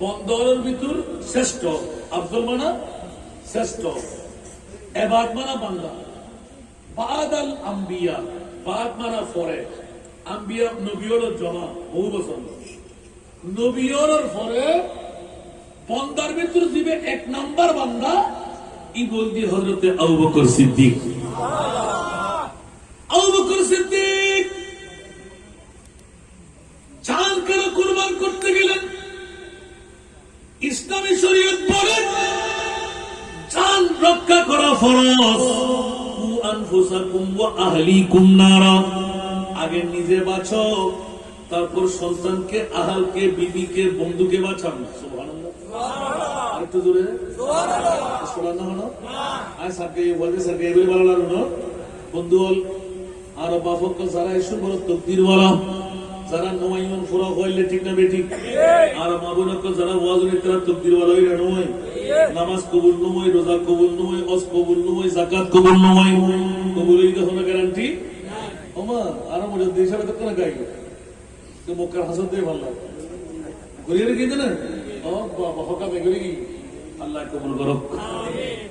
বন্দরের ভিতর শ্রেষ্ঠ, আব্দুল মানা শ্রেষ্ঠ, এবাদ মানা বান্দা, বাদাল আম্বিয়া, বাদ মানা পরে, আম্বিয়া নবীর জমা বহু বছর, নবীর পরে বন্দার ভিতর দিবে এক নাম্বার বান্দা ই বলদি হযরতে আবু বকর সিদ্দিক। আবু বকর সিদ্দিক জান কেন কুরবান করতে গেলেন? ইসলামী শরীয়ত বলে জান রক্ষা করা ফরজ। কু আনফুসাকুম ওয়া আহলিকুম নারা, আগে নিজে বাঁচো, তারপর সন্তানকে, আহলকে, বিবিকে, বন্ধুকে বাঁচান। সুবহানাল্লাহ, আরেকটু জোরে সুবহানাল্লাহ। সুবহানাল্লাহ আয় সাকে ওয়াজে সাকে এগুলি ভালো লাগলো বন্ধু হল আর বাফক যারা এসে বড় তকদির ওয়ালা, যারা নমাইমন ফুরা হইলে ঠিক না বেঠিক, আর মাবুনক যারা ওয়াজ নিতরা তকদির ওয়ালা হইরা নয়, নামাজ কবুল নয়, রোজা কবুল নয়, হজ কবুল নয়, যাকাত কবুল নয়, কবুল হইতে কোনো গ্যারান্টি ওমা। আর মজা দেশে তো কোন গাই তো মক্কার হাসান দিয়ে ভালো লাগে ঘুরিয়ে রেখে দেন। ও বাবা হকা বেগুরি কি আল্লাহ কবুল করুক। আমিন।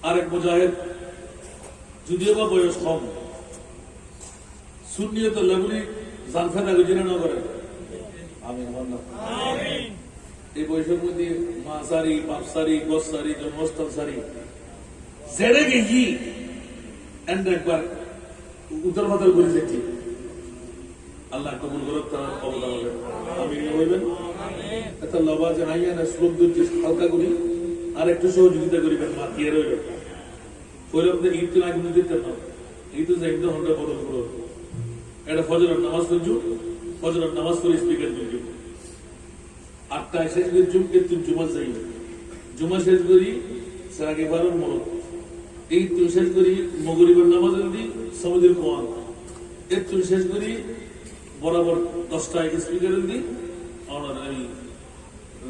আরেক মুজাহিদ যদিও বা বয়স কম, সুন্নিয়ত লেবুলি জানফেদা গুজিনা না করে। আমিন আমিন। এই বয়সের মধ্যে মাসারি, পাপসারি, গোসারি, জন্মস্থান সারি জেড়ে গেছি এন্ড একবার উত্তর ভাতার করে দেখি। আল্লাহ কবুল করুক, তার অবদান হবে। আমিন বলবেন। এত লবা জানাইয়া না শ্লোক দুটি হালকা করি আর একটু সহযোগিতা করিবেন, মাতিয়ে রইবেন। ওই লোক ঈদ তো আগে দিতে না, এই তো যাই ঘন্টা বদল করো। এটা ফজরের নামাজ পড়ছু, ফজরের নামাজ করে স্পিকার দিল 8টায় শেষ করে জুমা যাই, জুমা শেষ করি সারাকে 12 মরত, এই তো শেষ করি মগরিবের নামাজ দিই সমুদ্রের কোয়ান, এর তো শেষ করি বরাবর 10টায় স্পিকার দিই আর এই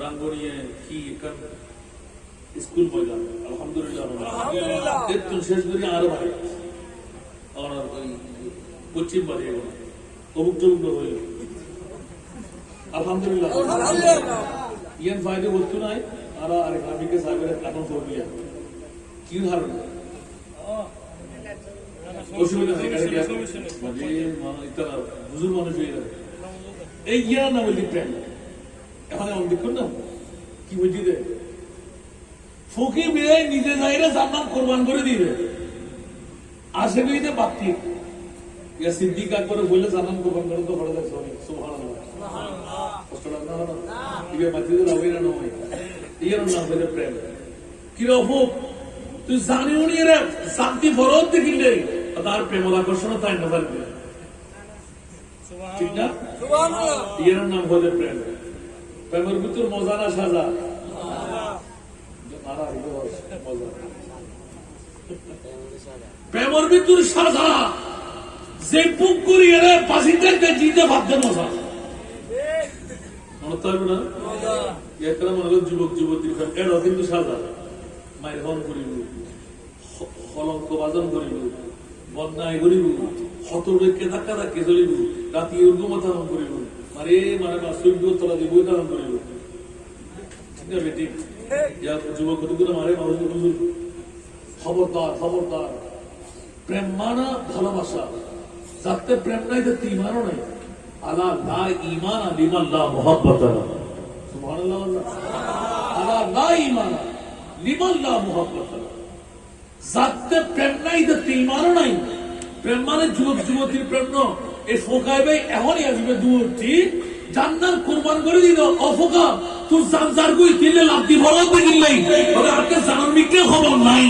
রাঙ্গনিয়ে কি স্কুল ময়দান। আলহামদুলিল্লাহ এর তো শেষ করি আরো ভাই আর ওই পশ্চিম বাড়ি অমুক টমুক হইল। আলহামদুলিল্লাহ ইয়ান ফায়দে বস্তু নাই। আর আরেক আমিকে সাহেবের এখন ফোরবিয়া কি ধারণা অসুবিধা নেই, হুজুর মানুষ হয়ে যাবে। এই ইয়া না বললি প্রেম এখন এমন দেখুন না কি বলছি রে ফকির বিয়ে নিজে যাইরে জান্নাত কোরবান করে দিবে আসে বিয়ে বাকি ইয়া সিদ্দিক আকবর বলে জান্নাত কোরবান করে তো পড়ে যায়। সুবহানাল্লাহ সুবহানাল্লাহ কষ্ট লাগা না ইবে মাটিতে লাগাইরা নয় ইয়ার নাম হলো প্রেম। কি রফু তুই জানিও নি রে শান্তি ফরজ দেখিলে তার প্রেমের আকর্ষণ তাই না পারবে, ঠিক না? সুবহানাল্লাহ ইয়ার নাম হলো প্রেম। প্রেমের ভিতর মজা না সাজা? প্রেমের ভিতর সাজা যে বুক করি এরা পাশিদেরকে জিতে ভাবতে মজা মনে থাকবে না? একটা মনে করেন যুবক যুবতী এরাও কিন্তু সাজা মায়ের হন করিব, কলঙ্ক বাজন করিব, বন্যায় করিব, হতরে কেদা কাদা কে চলিব, রাতি উর্গম ধারণ করিব, মানে মানে সূর্য তলা দিব ধারণ করিব, ঠিক না বেটি? যুবক মারে খবরদার খবরদার প্রেম মানা ভালোবাসা, যাতে প্রেম নাই তো ইমানও নাই। আলা লা ঈমান লিমান লা মুহাব্বাত। সুবহানাল্লাহ। আলা লা ঈমান লিমান লা মুহাব্বাত, যাতে প্রেম নাই তো ইমানও নাই। প্রেম মানে যুবক যুবতীর প্রেম ন এই ফোকায় ভাই এখনই আসবে দুটি জান্নাত কুরবান করে দিল অফোকা তুই জানজার কই কিলে লাভ দি বড় দেখিলাই তবে আজকে জানবি কে খবর নাই।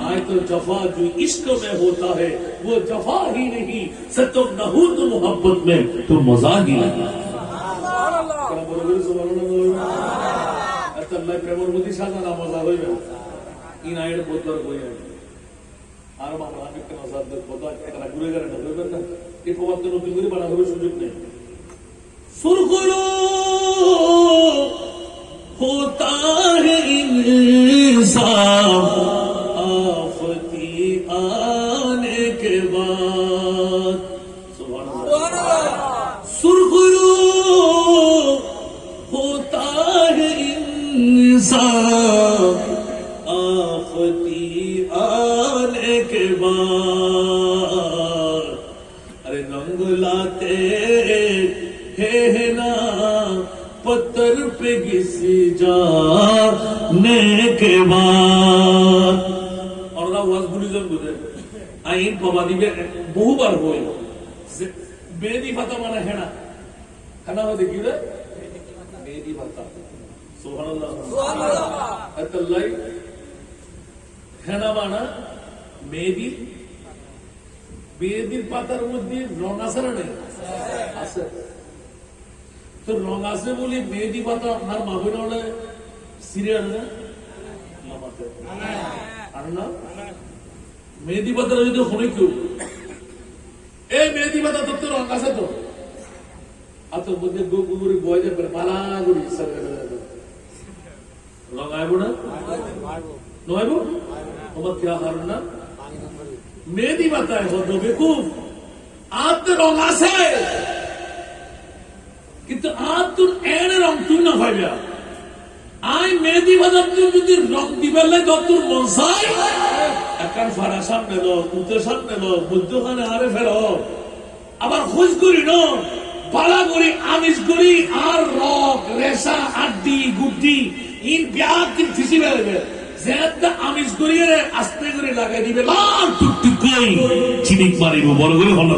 আয় তো জফা जो इश्क में होता है वो जफा ही नहीं सतम नहूत मोहब्बत में तो मजा ही नहीं। সুবহানাল্লাহ সুবহানাল্লাহ। এত আল্লাহ প্রেমের মধ্যে সাজানা মজা হইবে ইনায়ের বদর কই আর মামলা আমি কেন সাদত বদর এটা ঘুরে গেলে না হইবে না এই প্রবাদ তো নতুন করে বানা হবে সুযোগ নেই। सुरखुरो होता है इंसान आफती आने के बाद। सुरखुरो آفتی آنے کے بعد ارے رنگ لاتے ہیں نا پتھر پہ کسی جانے کے بعد اور ওয়াজ গুলিজন বুঝে আইন প্রবাদী বহুবার হই বেদি পাতা মানে হেনা হেনা হতে কি রে বেদি পাতা সুবহানাল্লাহ সুবহানাল্লাহ আল্লাহ হেনা মানে মেদি বেদির পাতার মধ্যে রং আছে না নেই আছে তো রং আছে বলি মেদি পাতা আপনার মাহফিল হলে সিরিয়াল না লামাতে আর না মেহেদি পাতা যদি শুনে কেউ এই মেহেদি পাতা তোর তো রং আছে তো আর তোর মধ্যে গোগুরি বয় যাবে পালা করি রং আইব না নয়ব তোমার কে কারণ না মেহেদি পাতায় বদ্ধ বেকুব আর তো রং আছে কিন্তু আর তোর এনে রং তুই না পাইবা আই মেহেদি পাতা তুই যদি রং দিবেলে তোর মন চাই এখন ফারা সামনে লো উত্তর সামনে লো মধ্যখানে আরে ফেরো আবার খোঁজ করি ন পালা করি আমিষ করি আর রক রেশা আড্ডি গুড্ডি ইন ব্যাগ দিন ফিসি বেরবে যেটা আমিষ করি আস্তে করে লাগাই দিবে লাল টুকটুক কই চিনিক মারিব বড় করে হল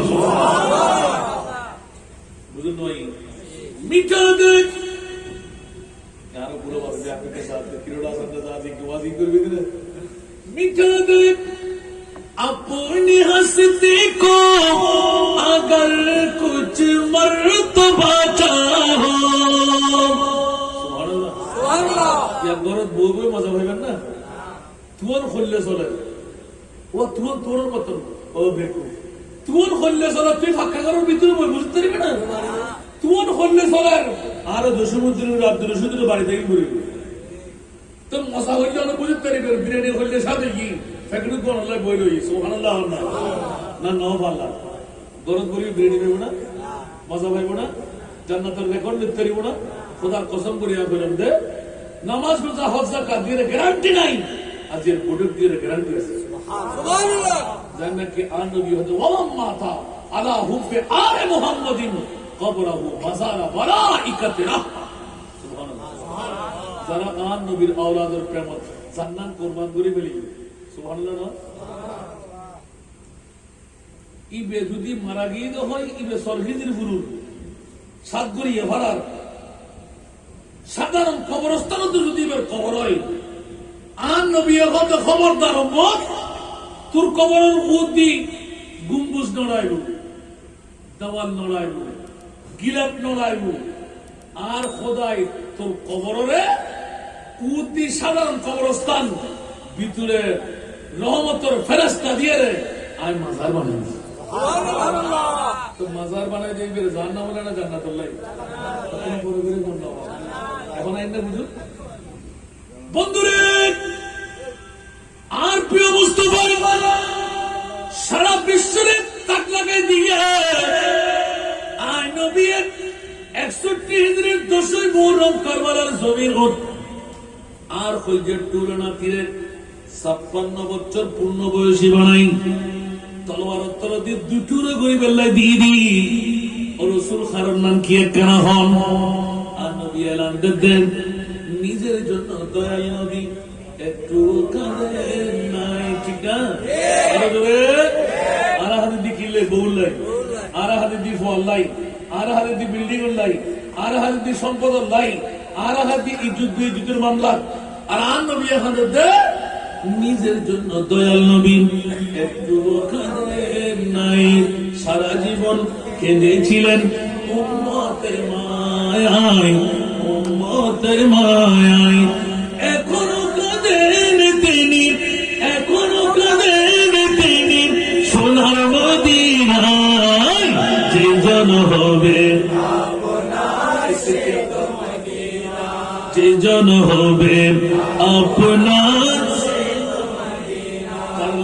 বুঝুন নই মিঠা দেখ यार पूरा बात जाके के साथ किरोड़ा संत साथ की वाजी कर भी दे मिठा दे अपनी हंसती को अगर कुछ मर्तबा चाहो सुभान अल्लाह या गरत बोलबे मजा হইবেন না তুন খুললে চলে ও তুন মতন ও বেকু তুন খুললে চলে তুই ফাঁকা করার ভিতরে বুঝতে পারবি না তুন খুললে চলে আর দশমুদ্দিনের আব্দুল রশিদের বাড়ি থেকে ঘুরে তো মশা হইলে অনেক বুঝতে পারি বিরিয়ানি হইলে সাথে কি ফ্যাক্টরি কোন হলে বই রই সুবহানাল্লাহ না ন পাল্লা গরম করি বিরিয়ানি দেবো না মজা পাইব না জান্নাতের রেকর্ড নিতে পারিব না খোদার কসম করে বললাম দে নামাজ রোজা হজ যাকাত দিয়ে গ্যারান্টি নাই আজের প্রোডাক্ট দিয়ে গ্যারান্টি আছে সুবহানাল্লাহ জান্নাত কি আর নবী হতে ওয়া মাতা আলা হুব্বে আলে মুহাম্মাদিন কবরাহু মাজারা মালাইকাতে রাহমা সুবহানাল্লাহ যারা আন নবীর আওলাদের প্রেমত জান্নাত কুরবান করে ফেলি সুবহানাল্লাহ ইবে যদি মারা গিয়ে হয় ইবে সরহিদের ফুরুর সাতগরি এভারার সাধারণ কবরস্থান তো যদি এবার কবর হয় আন নবী এখন খবরদার উম্মত তোর কবরের উদ্দি গুম্বুজ নড়াইব দেওয়াল নড়াইব গিলাপ নড়াইব আর খোদাই তোর কবরে উদ্দি সাধারণ কবরস্থান ভিতরে রহমতের ফেরেশতা দিয়ে রে আই মাজার বানাই তো মাজার বানাই দিয়ে জান্নাত বলে না জান্নাতুল্লাহ এখন আইন না বুঝুন বন্ধুরে আর প্রিয় মুস্তাফা সারা বিশ্বে তাক লাগাই দিয়ে আই নবী 61 হিজরির 10ই মুহররম কারবালার জমির আর কলজের তুলনা তীরে 56 বছর পূর্ণ বয়সী বানাই তলোয়ার উত্তর দিয়ে দুটুরে গরিবেল্লাই দিয়ে দি ও রাসূল খারন নাম কি একখানা হন আর নবী এলান দেন নিজের জন্য দয়াল নবী একটু কাঁদেন নাই ঠিক না আর হাতে দি কিলে বউলাই আর হাতে দি ফলাই আর হাতে দি বিল্ডিং লাই আর হাতে দি সম্পদ লাই আর হাতে দি ইজ্জত দিয়ে ইজ্জতের মামলা আর আন নবী হাতে দে নিজের জন্য দয়াল নবী একটু কাঁদেন নাই সারা জীবন কেঁদেছিলেন উম্মতের মায়ায় উম্মতের মায়ায় এখনো কাঁদেন তিনি এখনো কাঁদেন তিনি সোনার মদিনায় যে জন হবে যে জন হবে আপনার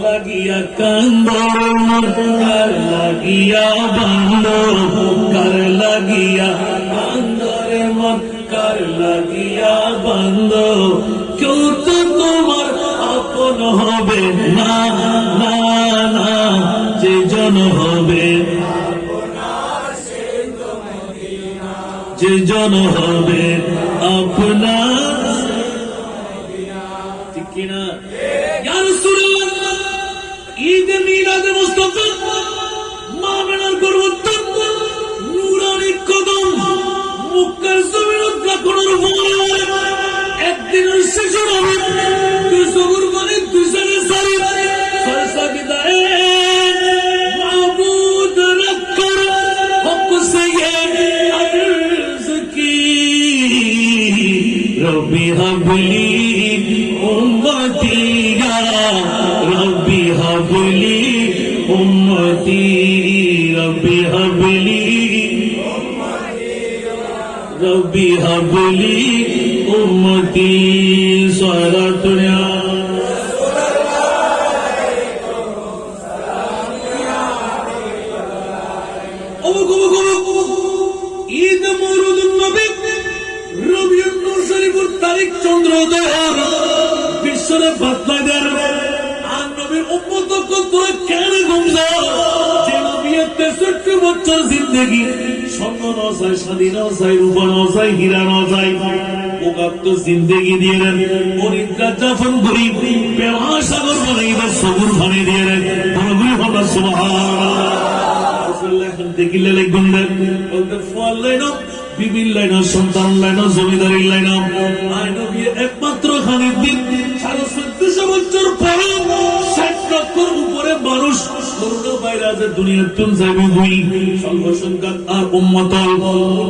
লাগিয়া কান্দর কার লাগিয়া বান্দর কার লাগিয়া কান্দরে মন কার লাগিয়া বান্ধ, কেউ তো তোমার আপন হবে না, না না, যে জন হবে, যে জন হবে আপনার, ঠিক কিনা? ইয়া রাসূলুল্লাহ, ঈদ মিলাদে মুস্তাফা মা বেনার গর্বোত্তম নূরানি কদম মুক্কার জমিন উদ্ঘাটনের পরে একদিনের শেষে হবে তুই সবুর মানে তুই সারে সারি ফরসা বিদায়ে মাবুদ রক্কর হক সে আরজ কি রব্বি হাবলি উম্মতি ইয়া রব্বি হাবলি উম্মতি, রব্বি হাবলি রব্বি হাবলি উম্মতি। সালাতুন ইয়া ঈদ মওলুদুন নবী রবিউল নূর শরীফের তারিখ চন্দ্রোদয় বিশ্বরে বাতলা দেন আর নবীর উম্মত কত কেন গুমজা যে নবী 63 বছর জিন্দেগি স্বর্ণ ন চাই, স্বাধীন চাই, রূপা ন চাই, হীরা ন চাই, ওকাত্ত জিন্দেগি দিয়ে দেন অনিদ্রা যাপন করি প্রেমা সাগর বানাইবার সবুর ভানে দিয়ে দেন বড়গুলি হবা সুবহানাল্লাহ। দেখিলে লিখবেন বলতে ফল লাইন বিবির লাইন সন্তান লাইন জমিদারির লাইন আই নবী একমাত্র খানের দিন 1450 বছর পরে 60 লক্ষের উপরে মানুষ করোনা ভাইরাসের দুনিয়ার তুন যাইবে বই সংখ্যক আর উম্মত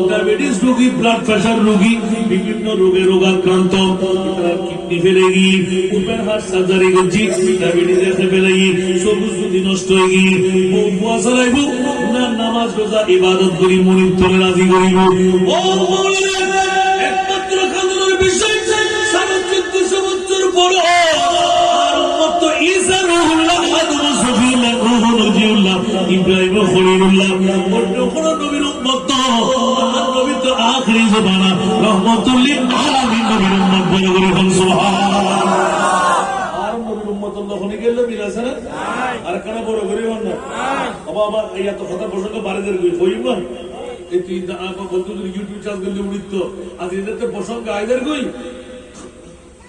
ডায়াবেটিস রোগী, ব্লাড প্রেসার রোগী, বিভিন্ন রোগে রোগাক্রান্ত, কিডনি ফেলে গিয়ে উপের হার্ট সার্জারি করছি, ডায়াবেটিস এসে ফেলে গিয়ে সবুজ যদি নষ্ট হয়ে গিয়ে বউ বুয়া চালাইব না নামাজ রোজা ইবাদত করি মনির তোলে রাজি করিব। ও মাওলানা একমাত্র খানদানের বিষয় 1450 বছর পরে আর উম্মত ঈসা রুহুল্লাহ, আদম সফিউল্লাহ, রুহুল নজিউল্লাহ, ইব্রাহিম খলিলুল্লাহ, অন্য কোন নবীর উম্মত আর নবী তো আখিরি জমানা রহমাতুল লিল আলামিন নবীর উম্মত বলে বলি সুবহানাল্লাহ। আর নবীর উম্মত যখন গেল বিরাছে না আর কেন বড় করে না বাবা ইয়া তো কথা প্রসঙ্গ বাড়িদের কইব না এই তুই বন্ধু ইউটিউব চ্যানেল করলে উড়িত আজ এদের তো প্রসঙ্গ আইদের কই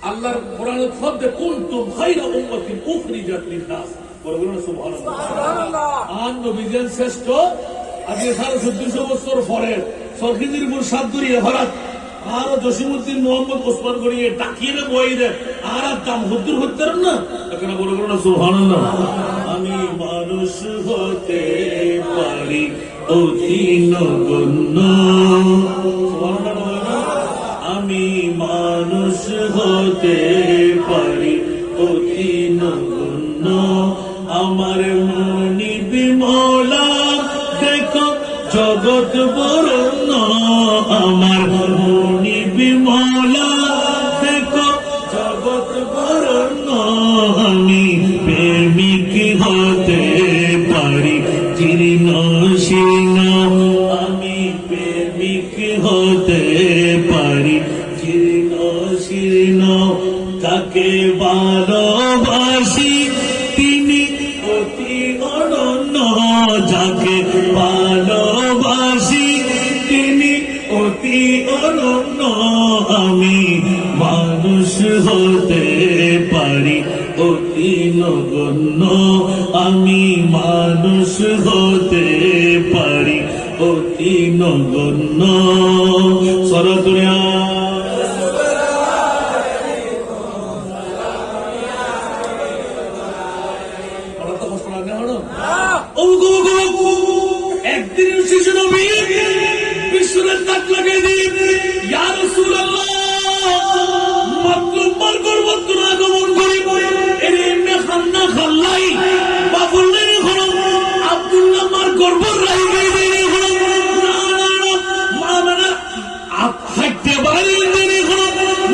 আল্লাহর কোরআনের শব্দে কুনতুম খায়রা উম্মাতিন উখরিজাত লিন-নাস বলবেন সুবহানাল্লাহ। আর নবীজন শ্রেষ্ঠ আজ 1450 বছর পরে সরখিদিরপুর সাতদুরিয়া হরাত আর জসিমউদ্দিন মোহাম্মদ ওসমান গড়িয়ে ডাকিয়ে বইরে আর দাম হুদ্দুর হতেন না এখানে বলবেন না সুবহানাল্লাহ। আমি মানুষ হতে পারি অতি নগণ্য, আমি মানুষ হতে পারি অতি নগণ্য, আমার মনি বিমলা দেখো জগৎ বরণ্য, আমার মনি বিমলা দেখো জগৎ বরণ্য, আমি প্রেমিক হতে পারি জীর্ণ শীর্ণ, আমি প্রেমিক হতে পারি জীর্ণ শীর্ণ, তাকে ভালোবাসি তিনি অতি অনন্য, যাকে ভালোবাসি তিনি অতি অনন্য, আমি মানুষ হতে পারি অতি নগণ্য, আমি মানুষ হতে পারি অতি নগণ্য। সরতুরিয়া একদিনের শিশু নবী বিশ্বরের তাক লাগিয়ে দিন ইয়া রাসূলুল্লাহ মাতলুমার গর্বত আগমন করি এরে এমনি খান্না খাল্লাই বাবুল্লের হলো আব্দুল্লাহ মার গর্ব রাই গই দেনে হলো না না না মানা আপ থাকতে পারি দেনে হলো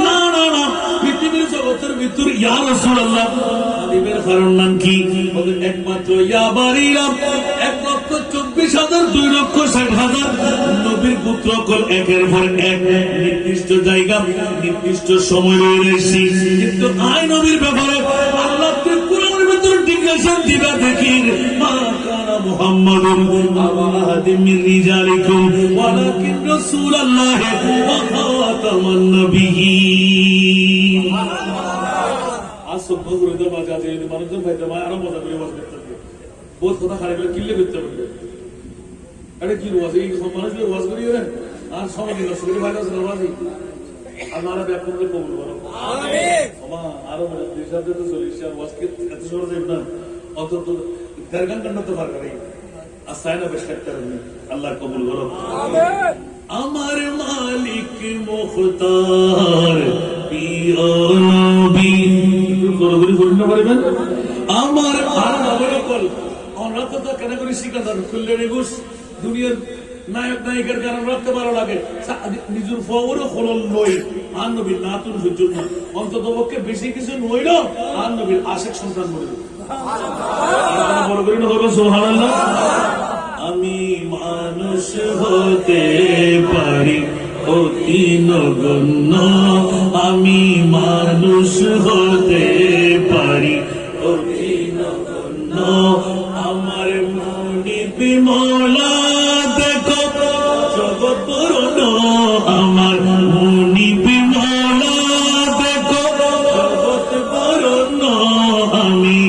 না না না পৃথিবীর জগতের ভিতর ইয়া রাসূলুল্লাহ খাদিমের কারণ নাম কি বলে একমাত্র ইয়া বারিরা 1,24,000 30,02,60,000 নবীর পুত্র কল একের পর এক নির্দিষ্ট জায়গা নির্দিষ্ট সময় রয়েছে। কিন্তু আয় নবীর ব্যাপারে আল্লাহ কোরআনের ভিতর ডিক্লারেশন দিবা দেখির মা কানা মুহাম্মাদুন আবা আহাদিম মিন রিজালিকুম ওয়ালাকিন রাসূলুল্লাহ ওয়া খাতামান নবিয়্যিন। আসব বগুড়া বাজার যদি মানুষজন ভাইতে মা আরো মজা করে ওয়াজ করতে হবে। বহুত কথা খারাপ করে কিল্লে করতে হবে। আরে কি ওয়াজ এই মানুষগুলো ওয়াজ করি না আর সমাজ নষ্ট করে ভাই আছে ওয়াজই আল্লাহর ব্যাপক করে কবুল করো আমিন। ওমা আরো দুই শব্দ তো চলিস আর ওয়াজ কে এত সহজ হবে না অন্তত দরগান করতে পারবে না আসায়না বেশ করতে হবে। আল্লাহ কবুল করো আমিন। আমার মালিক মুখতার প্রিয় নবী করগরি করতে পারবেন আমার আর নবীর কল অনাথ তো কেন করে শিকাদার খুললে রেগুস দুনিয়ার নায়ক নায়িকার গান রাখতে ভালো লাগে নিজের ফবরও খোলল নই আর নবীর নাতুন হুজুর না অন্তত পক্ষে বেশি কিছু নইল আর নবীর আশেক সন্তান বলে বড় করে না করবো সুবহানাল্লাহ। আমি মানুষ হতে পারি অতি নগণ্য আমি মানুষ হতে পারি অতি নগণ্য আমার মনি বিমলা দেখো জগৎ পূর্ণ আমার মনি বিমলা দেখো জগৎ পূর্ণ আমি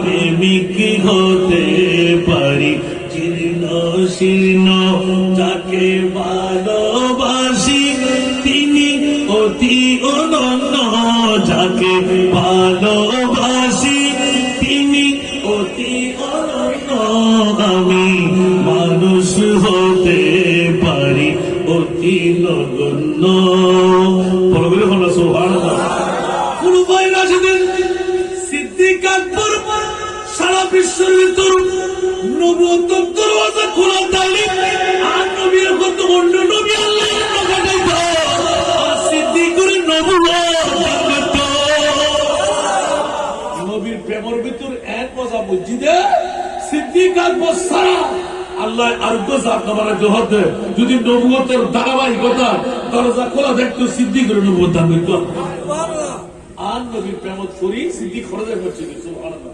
প্রেমিক হতে পারি জীর্ণ শীর্ণ যাকে ভালোবাসি তিনি অতি অনন্য যাকে ভালোবাসি তিনি অতি অনন্য আমি মানুষ হতে পারি অতি নগণ্য। পরবর্তী হলো সুবহানাল্লাহ। কুলুবাই রাশিদিন সিদ্দিক আকবর সারা বিশ্বের ভিতর নবুয়তের দরওয়াজা খোলা তালি আর নবীর কত অন্য নবী আল্লাহ কাটাইতো আর সিদ্দিকের নবুয়ত নবীর প্রেমের ভিতর এক মজা মসজিদে সিদ্দিক আকবর সারা আল্লাহ আরোগ্য জাত নামারে জোহর যদি নবুয়তের ধারাবাহিকতা দরজা খোলা দেখতো সিদ্দিকের নবুয়ত দান করতো আর নবীর প্রেমত করি সিদ্দিক খরচা করছে সুবহানাল্লাহ।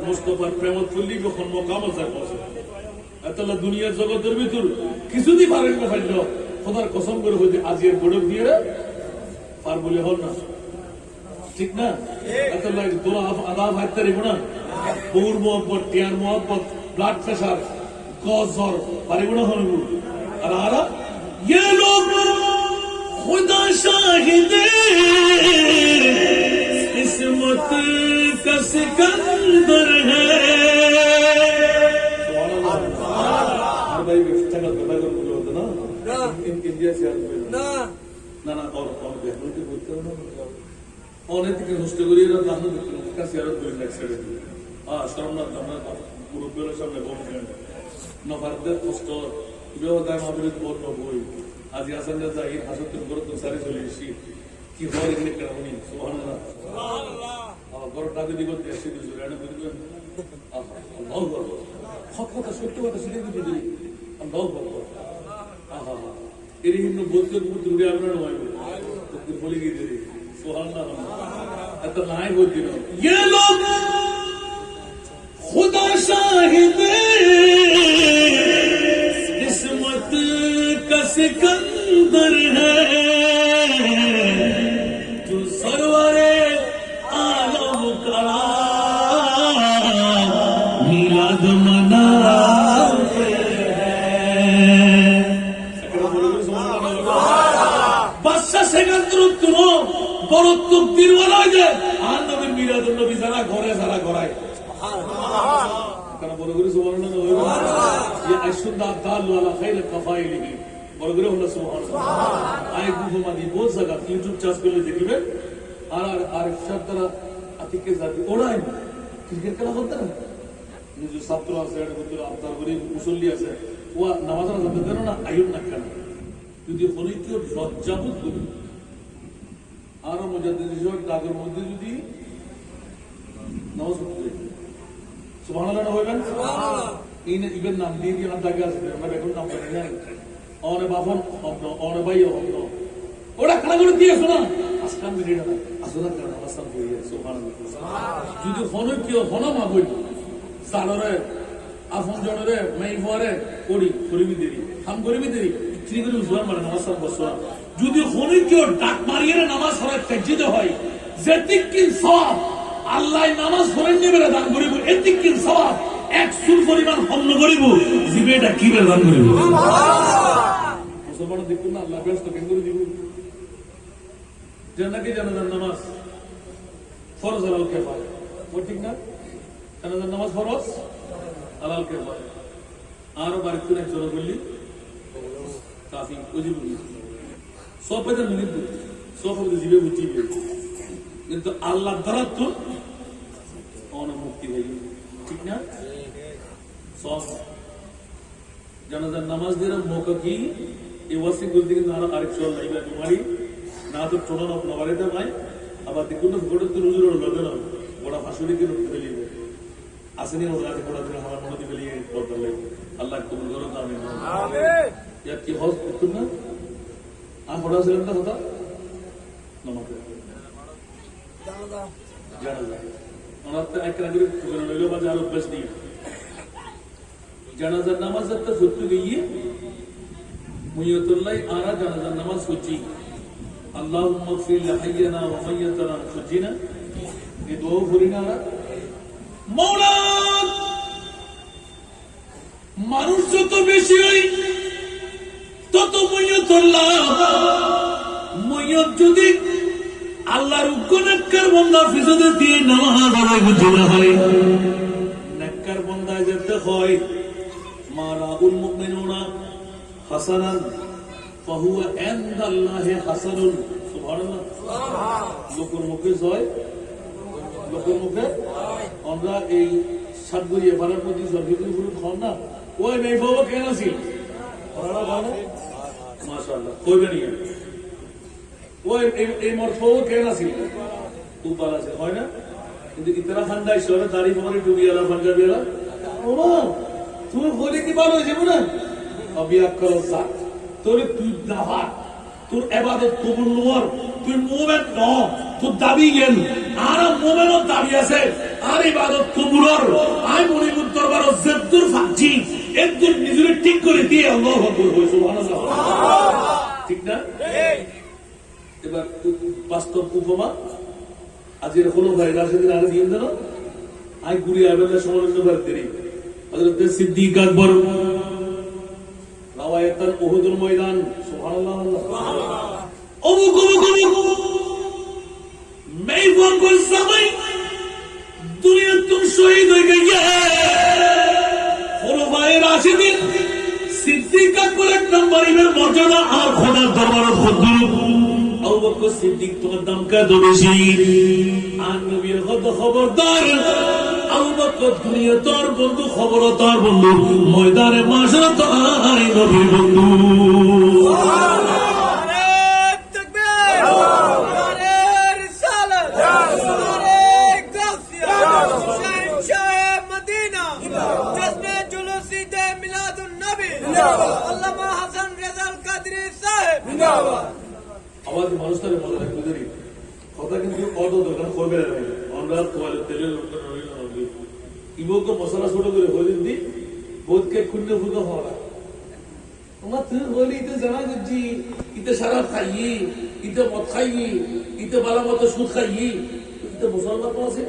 মোস্তফার প্রেমত করলি কখন মকামত যায় পৌঁছে এতলা দুনিয়ার জগতের ভিতর কিছুদিন পারেন না পাইল খোদার কসম করে হইতে আজকের বড়ক দিয়ে পার বলে হল না ঠিক না এতলা দোয়া আদা ভাইতে রেব না বউর মোহাম্মত টিয়ার মোহাম্মত ব্লাড প্রেশার গজ জ্বর পারিব না হল আর আরা ये लोग खुदा शाहिदे किस्मत का सिकंदर है। भाई चंगा गदा कर बोलो होता ना इंडिया से ना ना ना और बेहतर के बोलते हो ना और इतने होस्ट करिए ना दानो का सियारत कोई नेक्स्ट है शर्म ना करना पूरा पूरा सब ने बहुत है ना फर्दर होस्ट जो होता है मामले बहुत लोग हुई आज यहाँ संजय जाहिर हासिल तुम करो तुम सारे सोल्यूशन की और इन्हें कराऊंगी सुबहानल्लाह বড় টাকা দিব দেশে দিছো রানা দিবেন আল্লাহু আকবার হক কথা সত্য কথা শিখে দিতে দিই আল্লাহু আকবার আহা এর হিন্ন বলতে বলতে উড়ে আমরা নয় তো বলে গিয়ে দিই সুবহানাল্লাহ এত নাই বলতে না ये लोग खुदा शाहिद किस्मत का सिकंदर है जो सरवरे मिलाद मनाते हैं বাদশা সেখান তুলো বড় তকদির ওয়ালা যে আর নবী মিলাদুন নবী যারা ঘরে যারা ঘরায় কেন বড় করে সুবহানাল্লাহ ইয়া আশুদা দাল ওয়ালা খাইর কাফাইলিহি বড় করে হলো সুবহানাল্লাহ আই গুফমাদি বহুত জায়গা ইউটিউব চার্জ করলে দেখবেন আর আর শব্দরা আতিকে জাতি ওড়ায় ক্রিকেট খেলা করতে না নিজের ছাত্র আছে আপনার গরিব মুসল্লি আছে ও নামাজ জানতে দেন না আয়ুব না কেন যদি হলিকে লজ্জাবোধ করি আরো মুজাদ্দিদ হিসেবে ডাকের মধ্যে যদি নামাজ পড়তে সুবহানাল্লাহ হইবেন ইভেন নাম দিয়ে দিয়ে দাগে আছে আমরা এখন নাম জানি না অনে বাপন শব্দ অনে ভাই শব্দ ওরা খানা করে দিয়েছো না আসকান মিনিট না আসলে কারণ অবস্থান হয়ে গেছে যদি হন কেউ হন মা বই সালরে আপন জনরে মাই ফরে করি করিবি দেরি হাম করিবি দেরি ইচ্ছি করে উজবার মানে নামাজ সাল বসরা যদি হন কেউ ডাক মারিয়ে নামাজ পড়া ত্যাজিত হয় যেতিকিন সওয়াব আল্লাহ নামাজ পড়েন নেবে দান করিব এতিকিন সওয়াব এক সুর পরিমাণ হন্য করিব জিবেটা কি বের দান করিব মুসলমান দেখুন না আল্লাহ ব্যস্ত কেন করে দিব জান্নাতি জানাজার নামাজ ফরজ আলাল কিফায়া ও ঠিক না জানাজার নামাজ ফরজ আলাল কিফায়া আর বাড়িতে একজন বললি কাফি ওজিব সব পেতে মিনিট সব পেতে জিবে বুঝিবে কিন্তু আল্লাহ দ্বারা তো মুক্তি হয়ে ঠিক না সব জানাজার নামাজ দিয়ে মৌকা কি এই ওয়াসিং বলতে কিন্তু আরেক চল নাই বা তোমারই না তো ছোট না বাড়িতে নাই আবার দেখুন না ফটো তো রুজুর লগে না বড় ফাঁসুরি কে রুখতে ফেলিয়ে আসেনি ওরা বড় দিন আমার মনে দিয়ে ফেলিয়ে করতে লাগে আল্লাহ কবুল করো আমিন আমিন ইয়া কি হজ করতুম না আর বড় ছিলেন না কথা নামাজ জানাজা ওনাতে এক রাগের লইল বাজে আর অভ্যাস নেই জানাজার নামাজ একটা সত্য গিয়ে মুইয়তুল্লাহ আরা জানাজার নামাজ সচ্চি আল্লাহুম্মা ফিল হাইয়ানা ওয়া মাইয়াতানা সজ্জিনা এই দোয়া করি না আমরা মাওলা মানুষ যত বেশি হয় তত মুইয়তুল্লাহ মুইয়ত যদি আল্লাহর গুনাহগার বান্দা ফিজদে দিয়ে নামাজ আদায় করতে হয় নেককার বান্দা যেতে হয় মারাউল মুমিনুনা হাসানান ফাহুয়া ইনদাল্লাহি হাসানুন সুবহানাল্লাহ লোকের মুখে জয় লোকের মুখে আমরা এই সাতগুড়িয়া পাড়ার প্রতি সরকারি পুরো খান না ওই মেয়ে বাবা কেন ছিল ওরা গানে মাশাআল্লাহ কইবে নিয়ে ওই এই মরফও কেন ছিল খুব ভালো আছে হয় না কিন্তু ইতরা খান্দাই সরে দাড়ি পরে টুবিয়ালা পাঞ্জাবিয়ালা ওমা তুমি বলে কি ভালো হয়েছে না অবিয়া করো সাথ তোর তুই দাবা তোর ইবাদত কবুল নর তুই মুমিন ন তোর দাবি গেল আর মুমিনের দাবি আছে আর ইবাদত কবুলর আই মনিবুর দরবারে জেদ্দুর ফাজি একদম নিজের ঠিক করে দিয়ে আল্লাহু আকবার হয় সুবহানাল্লাহ ঠিক না এবার বাস্তব উপমা আজের হলো ভাই রাশেদিন আগে দিয়ে দেন আই ঘুরে আবেলা সমালোচনা করতে দেরি হযরত সিদ্দিক আকবর রাওয়ায়াতান উহুদুল ময়দান সুবহানাল্লাহ मैं वो कुल समय दुनिया तुम शहीद हो गई है खुलफाए राशिदीन सिद्दीक আকবর এক নম্বরের মর্যাদা আর খোদার দরবারে খুদ্দুর আবু বকর সিদ্দিক তোমার দাম কত বেশি আর নবীর খবরদার আবু বকর দুনিয়া তোর বন্ধু খবরদার বন্ধু ময়দানে মাশরা তো আর নবীর বন্ধু আমাদের মানুষ তাহলে মজা রাখতে দেরি কথা কিন্তু অত দোকান করবে না আমরা তোয়ালে তেলের ইবকে মশলা ছোট করে হয়ে দিন বোধকে খুন্নে ফুটো হওয়া তোমার তুই বলি ইতে জানা করছি ইতে সারা খাইয়ে ইতে মদ খাইয়ে ইতে বালা মতো সুদ খাইয়ে ইতে মুসলমান তো আছে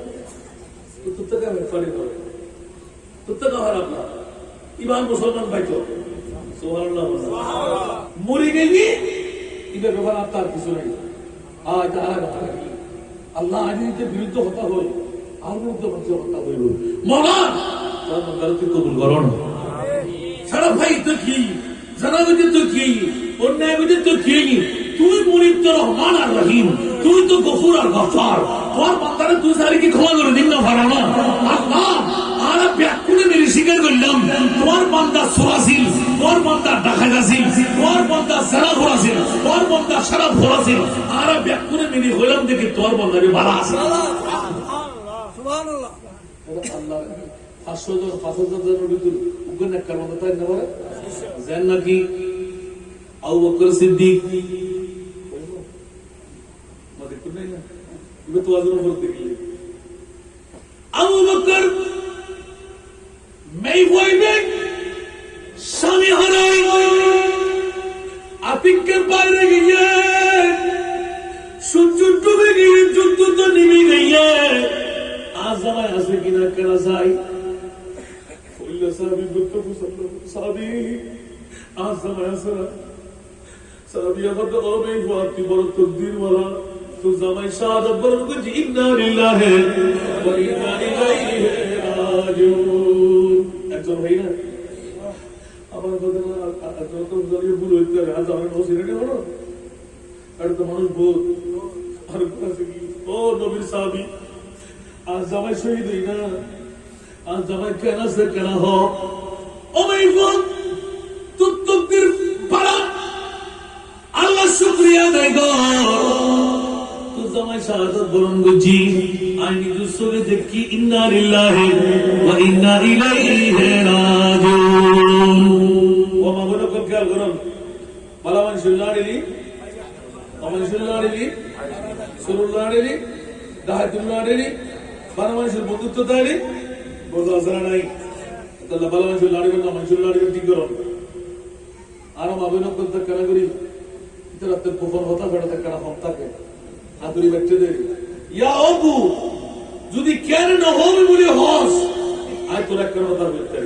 তোর থেকে ফলে করে তোর থেকে হারাপ না ইমান মুসলমান পাইতো সুবহানাল্লাহ মরে গেলি এটা ব্যাপার আর তার কিছু নাই আল্লাহ আইনের বিরুদ্ধে হত্যা হল আর বিরুদ্ধে হত্যা হইল মৌলা তার মন্দারকে কবুল করো না সারা ভাই তো কি জানাগতি তো কি অন্যায়গতি তো কি তুই মুনিব তো রহমান আর রহিম তুই তো গফুর আর গফার তোমার বান্দারে তুই সারি কি ক্ষমা করে দিন না পারো না আল্লাহ আর ব্যাকুলে মেরে স্বীকার করলাম তোমার বান্দা সোরাসিল তোমার বান্দা ডাকাইতাছিল তোমার বান্দা সারা ঘোরাছিল তোমার বান্দা সারা ঘোরাছিল আর ব্যাকুলে মেরে হইলাম দেখি তোমার বান্দারে ভালো আছে সুবহানাল্লাহ আল্লাহ 500 জন 5000 জনের ভিতরে উগ্র নেককার মতো তাই না বলে যেন নাকি আবু বকর সিদ্দিক মধ্যে কোন নাই না ইবে তো আজর উপর দেখলি আবু বকর মেই হইবে স্বামী হারাই আতিকের বাইরে গিয়ে সূর্য ডুবে গিয়ে যুদ্ধ তো নেমে গিয়ে আজ আমায় আসে কিনা কেনা যায় বললে সাহাবি বলতে সাহাবি আজ আমায় আসে না সাহাবি আমার তো হবে আপনি বড় তকদির বলা তো জামাই শাহাদাত বরং করছি ইন্না লিল্লাহি ওয়া ইন্না ইলাইহি রাজিউন একজন ভাই না আমার কথা যত জড়িয়ে ভুল হইতে হবে আজ আমার নসিরে হলো আর তো মানুষ ভূত আর ও নবীর সাহাবী আজ জামাই শহীদ হই না আজ জামাই কেনা সে কেনা হ ও ভাই বোন তুই তকদির পারা আল্লাহ শুকরিয়া দেয় গো তুই জামাই শাহাদাত বরণ করছি আমি নিজের চোখে দেখি ইন্না লিল্লাহি ওয়া ইন্না ইলাইহি রাজিউন ও মা বলো কোন খেয়াল করুন ভালো মানুষের লাড়িলি মানুষের লাড়িলি সুরুল লাড়িলি দাহাতুল লাড়িলি ভালো মানুষের বন্ধুত্ব দাঁড়ি বোঝা আসরা নাই তাহলে ভালো মানুষের লাড়িবেন না মানুষের লাড়িবেন ঠিক করুন আর মা বলো করতে কেনা করি রাতের গোপন হতা ফেটাতে কেনা হম থাকে হাতুড়ি ব্যক্তি দেরি ইয়া অবু যদি কেন না হবে বলে হস আজ তোরা কেন হতা ফেলতে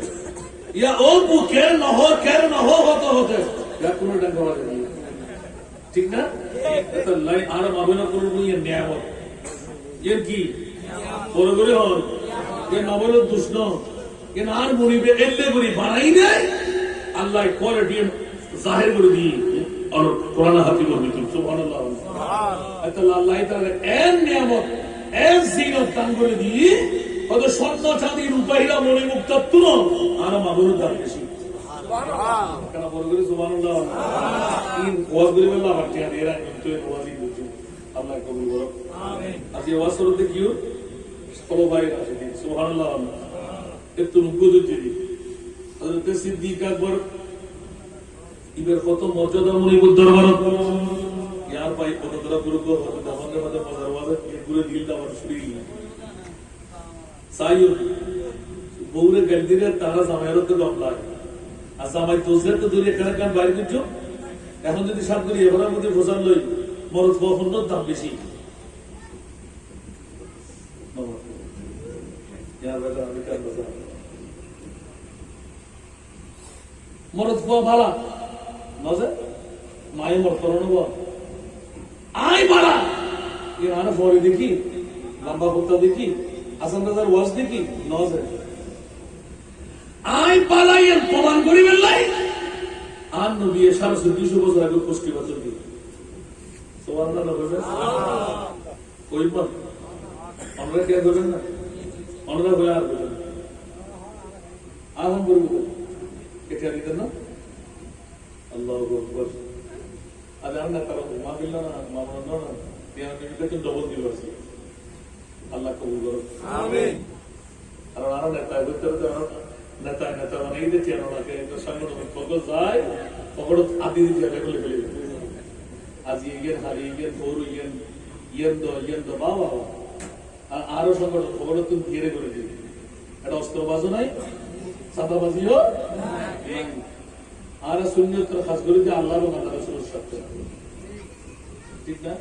ইয়া অবু কেন না হো হতে হতে কোনো ডাক হওয়া যায় ঠিক না তো লাইন আর মাবনা করব ইয়ে নিয়ামত এর কি বড় করে হন এ নবল দুষ্ণ এ আর মরিবে এলে করি বানাই দেয় আল্লাহ কোয়ালিটি জাহির করে দিই আর কোরআন হাতি করবে তুমি সুবহানাল্লাহ আল্লাহ তাআলা এর নিয়ামত এর জিনত দান করে দিই কত স্বর্ণ চাঁদি রূপা হীরা মণি মুক্তা তুলো আর মাবরুর দান বেশি সুবহানাল্লাহ কেন বড় করে সুবহানাল্লাহ তিন ওয়াজ করে আল্লাহ বাটিয়া এরা কিন্তু ওয়াজই করছে আল্লাহ কবুল করো আমিন আজ এই ওয়াজ করতে কিও সকল ভাই আছে সুবহানাল্লাহ একটু রুকু দিই হযরত সিদ্দিক আকবর ইবের কত মর্যাদা মনিবুর দরবারত ইয়ার পাই কত দরা গুরুত্ব হতে দামনে মধ্যে মজার ওয়াজে পুরো দিলটা আমার শুরু সাইয়ু বউরে গলদিরে তারা জামাইরত তো দম লাগে আর জামাই তোজরে তো দূরে কেন কেন বাইরে দিচ্ছ এখন যদি সাত করি এবারের মধ্যে ফসাল লই মরদ ফন্নর দাম বেশি মরদ ফোয়া ভালা নজে মায়ে মরতরণ আই বাড়া এর আনা ফরে দেখি লম্বা কুত্তা দেখি হাসান রাজার ওয়াজ দেখি নজে আই পালাই এর প্রমাণ করি বেলাই আর নবী 250 বছর আগে পুষ্টি বছর কি সুবহানাল্লাহ নবী কইবা আমরা কে বলেন না আমরা বলে আর বলেন আহম বলবো এটা দিতেন না আল্লাহু আকবার আজ আমরা তারা মাহফিল না মামলা না বিয়ান দিতে ডবল দিল আছে আল্লাহ কবুল করো আমিন আর আমরা নেতা ভিতরে তো নেতা মানে এই দেখি আমাকে সংগঠন কত যায় কখনো আদি দিতে লেখলে ফেলে আজ ইয়ের হারি ইয়ের গরু ইয়ের দো বাবা আর আরো সংগঠন কখনো তুমি ঘিরে করে দিবে এটা অস্ত্রবাজও নাই সাদাবাজিও আর সুন্নত খাস করে যে আল্লাহ এবং আল্লাহ রাসূলের সাথে ঠিক না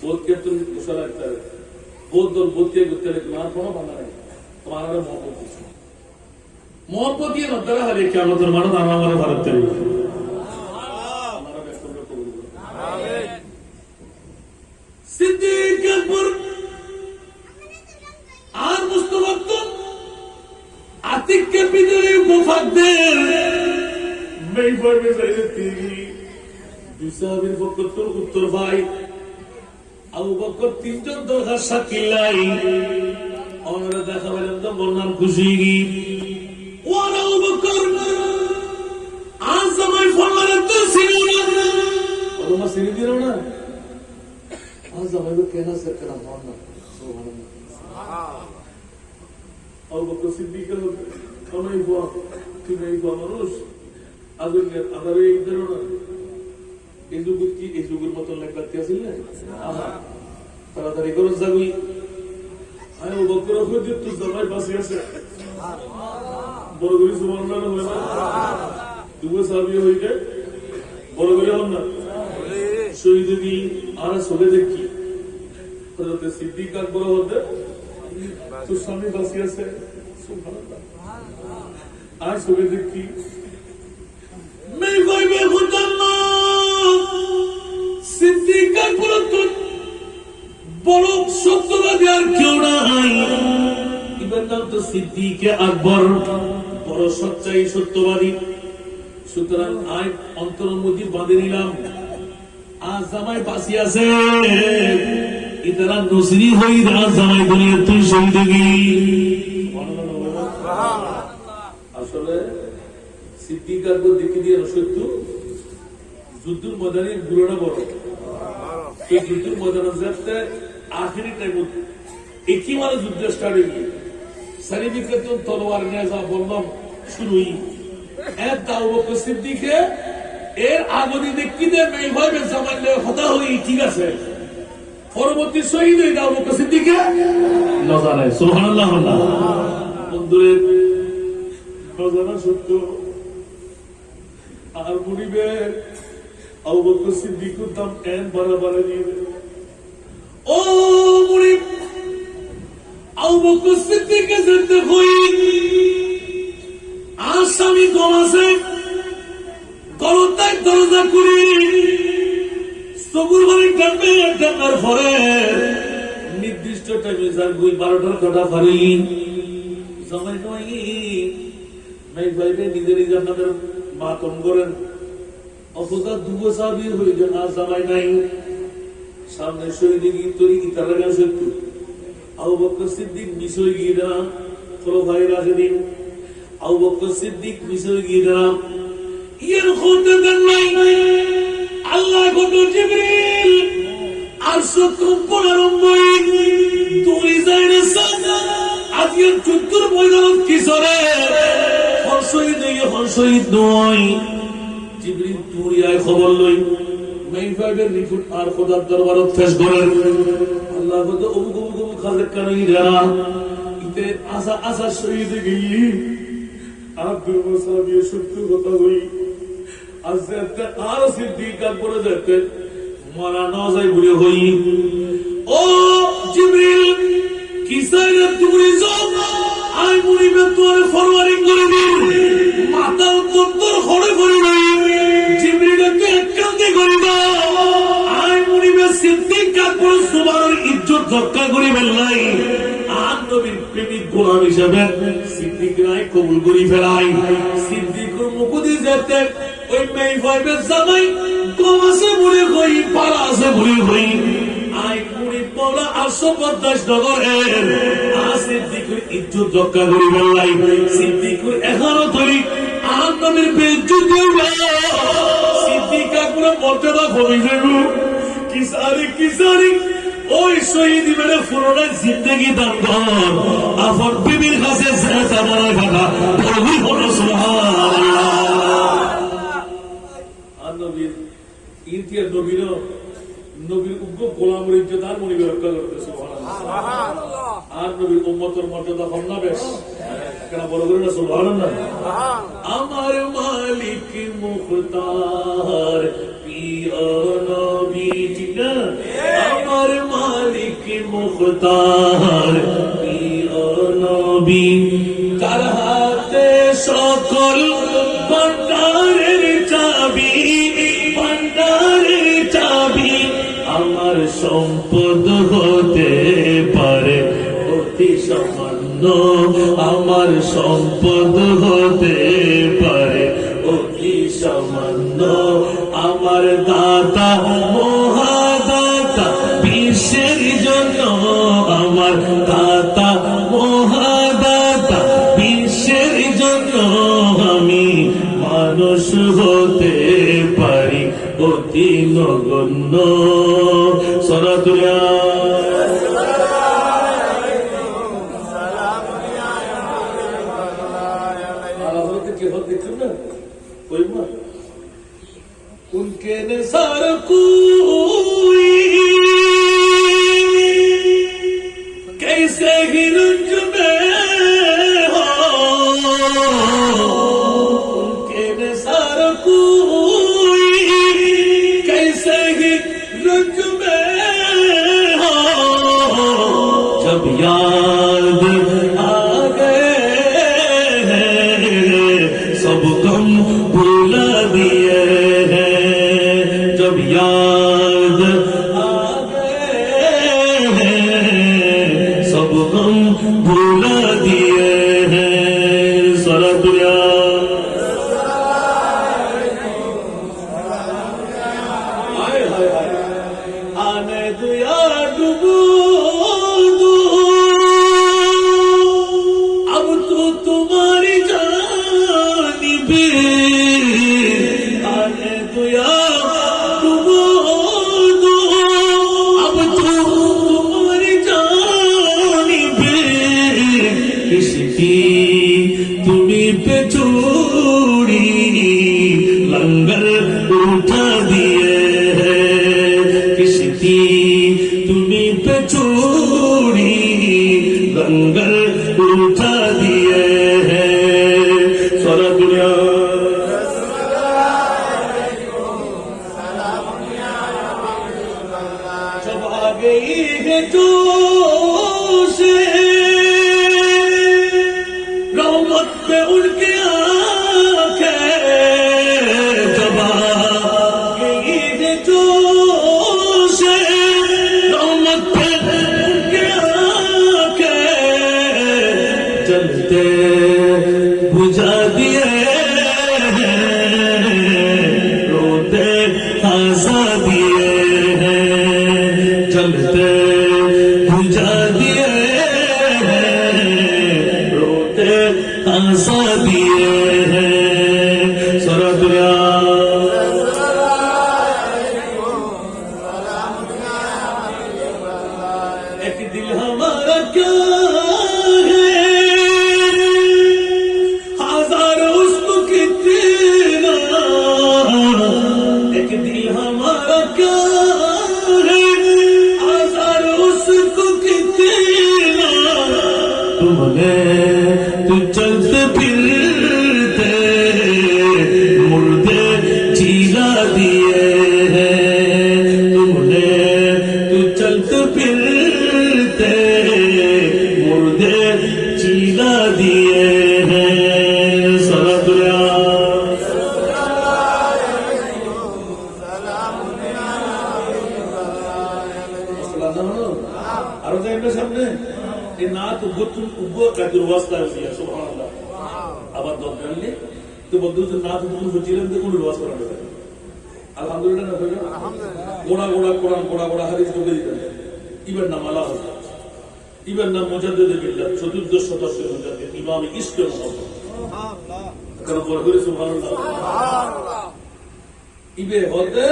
বোধ কে তুমি কুশল রাখতে হবে বোধ কে করতে হবে তোমার কোনো বাধা নেই তোমার মহব্বত দিয়ে নদ্দারা হারে কিয়ামতের মাঠে দাঁড়া মানে ভারত থেকে সিদ্দিক আকবর আর মুস্তফা আতিককে ভিতরে মুফাদ্দিল মেই পড়বে যাইতে তিনি দুই সাহাবীর বক্তব্য উত্তর ভাই আবু বকর তিনজন দরকার শাকিল লাই ওনারা দেখা পেলেন তো বললাম খুশি কি ওরা আবু বকর আজ আমার ফলারে তো সিনি না ওরা সিনি দিল না আজ আমাকে কেনা সে কেনা মন না সুবহানাল্লাহ আবু বকর সিদ্দিকের অনেক বড় তুমি এই বড় মানুষ আগুনের আধারে এই ধরো না এই যুগ কি এই যুগের মতন লেখাতে আসিল না তাড়াতাড়ি করো যাবি আয় আবু বকর হইতে তো জামাই পাশে আছে বড় করে সুবহানাল্লাহ হয় না দুটো সাহাবী হইতে বড় করে হন না শহীদ কি আর সবে দেখি হযরত সিদ্দিক আকবর হতে তো স্বামী বাসি আছে সুবহানাল্লাহ আর সবে দেখি मैं कोई बेखुदा सिद्दीक আকবর তো বড় সত্যবাদী আর কেউ নাই ইবার নাম তো সিদ্দীক আকবর বড় সচ্চাই সত্যবাদী সুতরাং আয় অন্তরের মধ্যে বাঁধে নিলাম আজ জামাই বাসি আছে ইতারা নসরি হই রাজ জামাই দুনিয়া তুই শহীদ গি আসলে সিদ্দিক আকবর দেখে দিয়ে সত্য যুদ্ধের ময়দানের গুরুটা বড় এই যুদ্ধের ময়দান যাতে আখেরি টাইম একই মানে যুদ্ধ স্টার্ট হয়ে গিয়ে সারিফিকে তো তলোয়ার নিয়ে যা বললাম শুরুই এক দাও বকর সিদ্দিকে এর আগদি দেখি দে মেই ভাবে জামাইলে হতা হই ঠিক আছে পরবর্তী শহীদ হই দাও বকর সিদ্দিকে নজারে সুবহানাল্লাহ বন্ধুরে নজারা সত্য আর মুনিবে আবু বকর সিদ্দিকের দাম এন বাড়া দিয়ে ও মুনিব আবু বকর সিদ্দিকে যেতে হই আসামি কম আছে দরজায় দরজা করি সবুর বাড়ি টানবে টানার পরে নির্দিষ্ট টাইমে যার বই 12টার কাটা ফারি সময় নয় মেঘ ভাইবে নিজের নিজের নামের মাতম করেন অথবা দুবো সাহাবী হয়ে যান আর জামাই নাই সামনে শহীদ গিয়ে তৈরি ইতারা গেছে আবু বকর সিদ্দিক মিশরে গিয়ে না চলো ভাই রাজনীতি আবু বকর সিদ্দিক মিশরে গিয়ে না ইয়ার খুঁজতে দেন নাই আল্লাহ কত জিবরিল আরশ কম্পন আরম্ভ তুই যাই রে সাদা আজকে চুত্তুর ময়দান কিশোরে শহীদ নয় জিবরিল তুরিয়ায় খবর লই মেইফাইবের রিপোর্ট আর খোদার দরবারত পেশ করেন আল্লাহ কত অবুগম খাজে কানাই যারা ইতে আশা শহীদ গই আব্দুল মুসাবি সত্য কথা হই আজকে আর সিদ্দিক আকবর যেতে মারা না যায় বলে হই ও জিবরিল কিসাইরে তুমি যাও আই মুনিবে তোর ফরওয়ারিং করে দিন মাথা উত্তর খড়ে করি নাই জিবরিলকে একান্তে করি দাও আই মুনিবে সিদ্দিক আকবর সুবহানের ইজ্জত রক্ষা করি বেলাই আর নবীর প্রেমিক গোলাম হিসেবে সিদ্দিক রায় কবুল করি ফেলাই সিদ্দিকের মুকুদি যেতে ওই মেই ভাইবে জামাই কম আছে বলে কই পারা আছে বলে কই আই মুনিব মাওলা 850 নগরের সিদ্দিকের ইজ্জত রক্ষা করি বেলাই সিদ্দিকের এখনো তৈরি আর নবীর বেইজ্জত দিও সিদ্দিক আকবর মর্যাদা কমে যাবে কিসারি ওই শহীদ মেরে পুরোটা জিন্দগি দান কর আপন বিবির কাছে জেতা মারা কথা বলবি বলো সুবহানাল্লাহ আর নবীর ইতিহাস নবীর উগ্র গোলামের ইজ্জত আর মনিবে রক্ষা করতে সুবহানাল্লাহ আর নবীর উম্মতের মর্যাদা কম না বেশ কেন বড় করে না সুবহানাল্লাহ আমার মালিক মুখতার পিয়া নবী ঠিক না আমার মালিক মুখতার পিয়া নবী তার হাতে সকল ভান্ডারের চাবি আমার সম্পদ হতে পারে অতি সামান্য আমার সম্পদ হতে পারে অতি সামান্য আমার দাতা মহাদাতা বিশ্বের জন্য আমার দাতা মহাদাতা বিশ্বের জন্য আমি মানুষ হতে পারি অতি নগণ্য সরাতুল্লাহ کوئی بات ان کے نثار کوئی کیسے ہی رنج میں ہو ان کے نثار کوئی کیسے ہی رنج میں ہو جب یاد آ گئے سب غم بھلا دیے جب یاد آ گئے سب غم بھلا دیے سارا دنیا آنے دیا ڈبو اب تو تمہاری جانب آنے دیا ڈبو اب تو تمہاری جانب کس کی تمہیں پہ چوڑی لنگر اٹھا دیے کس کی تمہیں پہ چوڑی لنگر اٹھا دیے سارا دنیا جب آ گئی ہے جوش رحمت پہ ان کے آنکھیں جب آ گئی ہے جوش رحمت پہ ان کے آنکھیں جلتے بجھا دیے روتے ہنسا دیے جلتے بجھا دیے روتے ہنسا دیے سارا دنیا ایک دل ہمارا کیا ہے ہزار اس کو کتنا ایک دل ہمارا کیا ہے ہزار اس کو کتنا تم نے تو چلتے پھرتے مردے جیلا دیے تم نے تو چلتے پھرتے مردے جیلا دیے سارا دنیا আরো যাইবে সামনে এই না তো গুতুন উগো কাদের ওয়াস্তা আছে সুবহানাল্লাহ আবার দরকার নেই তো বন্ধুদের না তো তুমি বুঝিলেন যে কোন ওয়াজ করা হবে আলহামদুলিল্লাহ না হলো আলহামদুলিল্লাহ গোড়া গোড়া কোরআন গোড়া গোড়া হাদিস ঢুকে দিতেন ইবেন নাম আলা হবে ইবেন নাম মুজাদ্দিদ বিল্লাহ 14 শতাব্দীর মুজাদ্দিদ ইমাম ইসলাম সুবহানাল্লাহ কারণ বলে সুবহানাল্লাহ সুবহানাল্লাহ ইবে হতে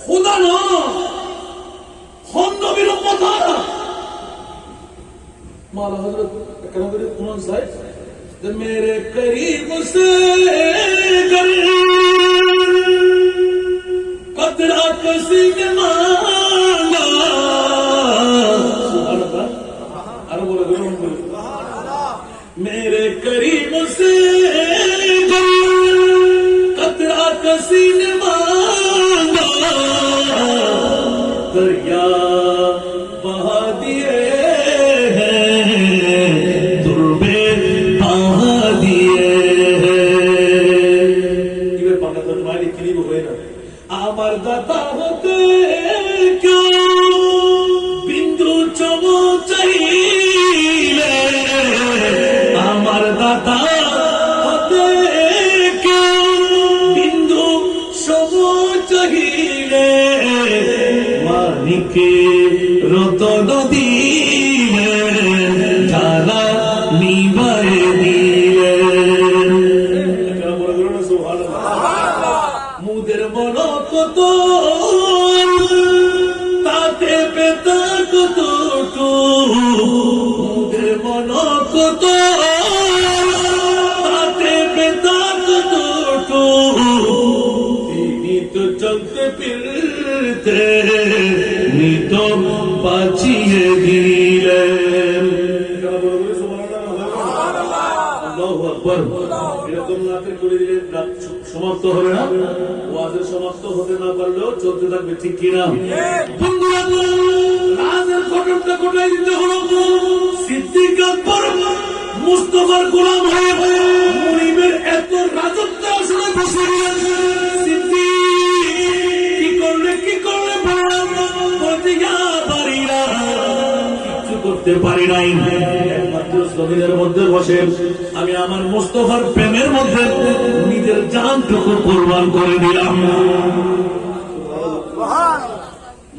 খোদা না ہم نبی امت آرہا مولا حضرت کرم کرے قرآن صاحب کہ میرے قریب سے گر قطرہ کسی نے مانگا سبحان اللہ عرب بولا گرم بولا میرے قریب سے گر قطرہ کسی نے مانگا دریا بہا دیے دربے بہا دیے یہ پانا تو تمہاری کلی وہ ہوئے نا آمار داتا ہوتے کیوں بندو چمو چاہیے آمار داتا ہوتے کیوں بندو چمو چاہیے মানিকে রতন দিলে জ্বালা নিবায়ে দিলে মুদের মন কত তাতে পেতা কত মুদের মন কত তাতে পেতা কত করতে নিত বাঁচিয়ে দিলেন। এরকম নাতে করে দিলে সমাপ্ত হবে না, ওয়াজের সমাপ্ত হতে না পারলেও চলতে থাকবে, ঠিক কিনা? বন্ধুরা, রাজের ঘটনটা ঘটাই দিতে হলো সিদ্দিক আকবর মুস্তাফার গোলাম হয়ে মুনিবের এত রাজত্ব আসলে বসে গেলেন। সিদ্দিক কি করলে পারি না, কিছু করতে পারি নাই, একমাত্র জমিনের মধ্যে বসে আমি আমার মুস্তাফার প্রেমের মধ্যে নিজের জানটুকু কুরবান করে দিলাম।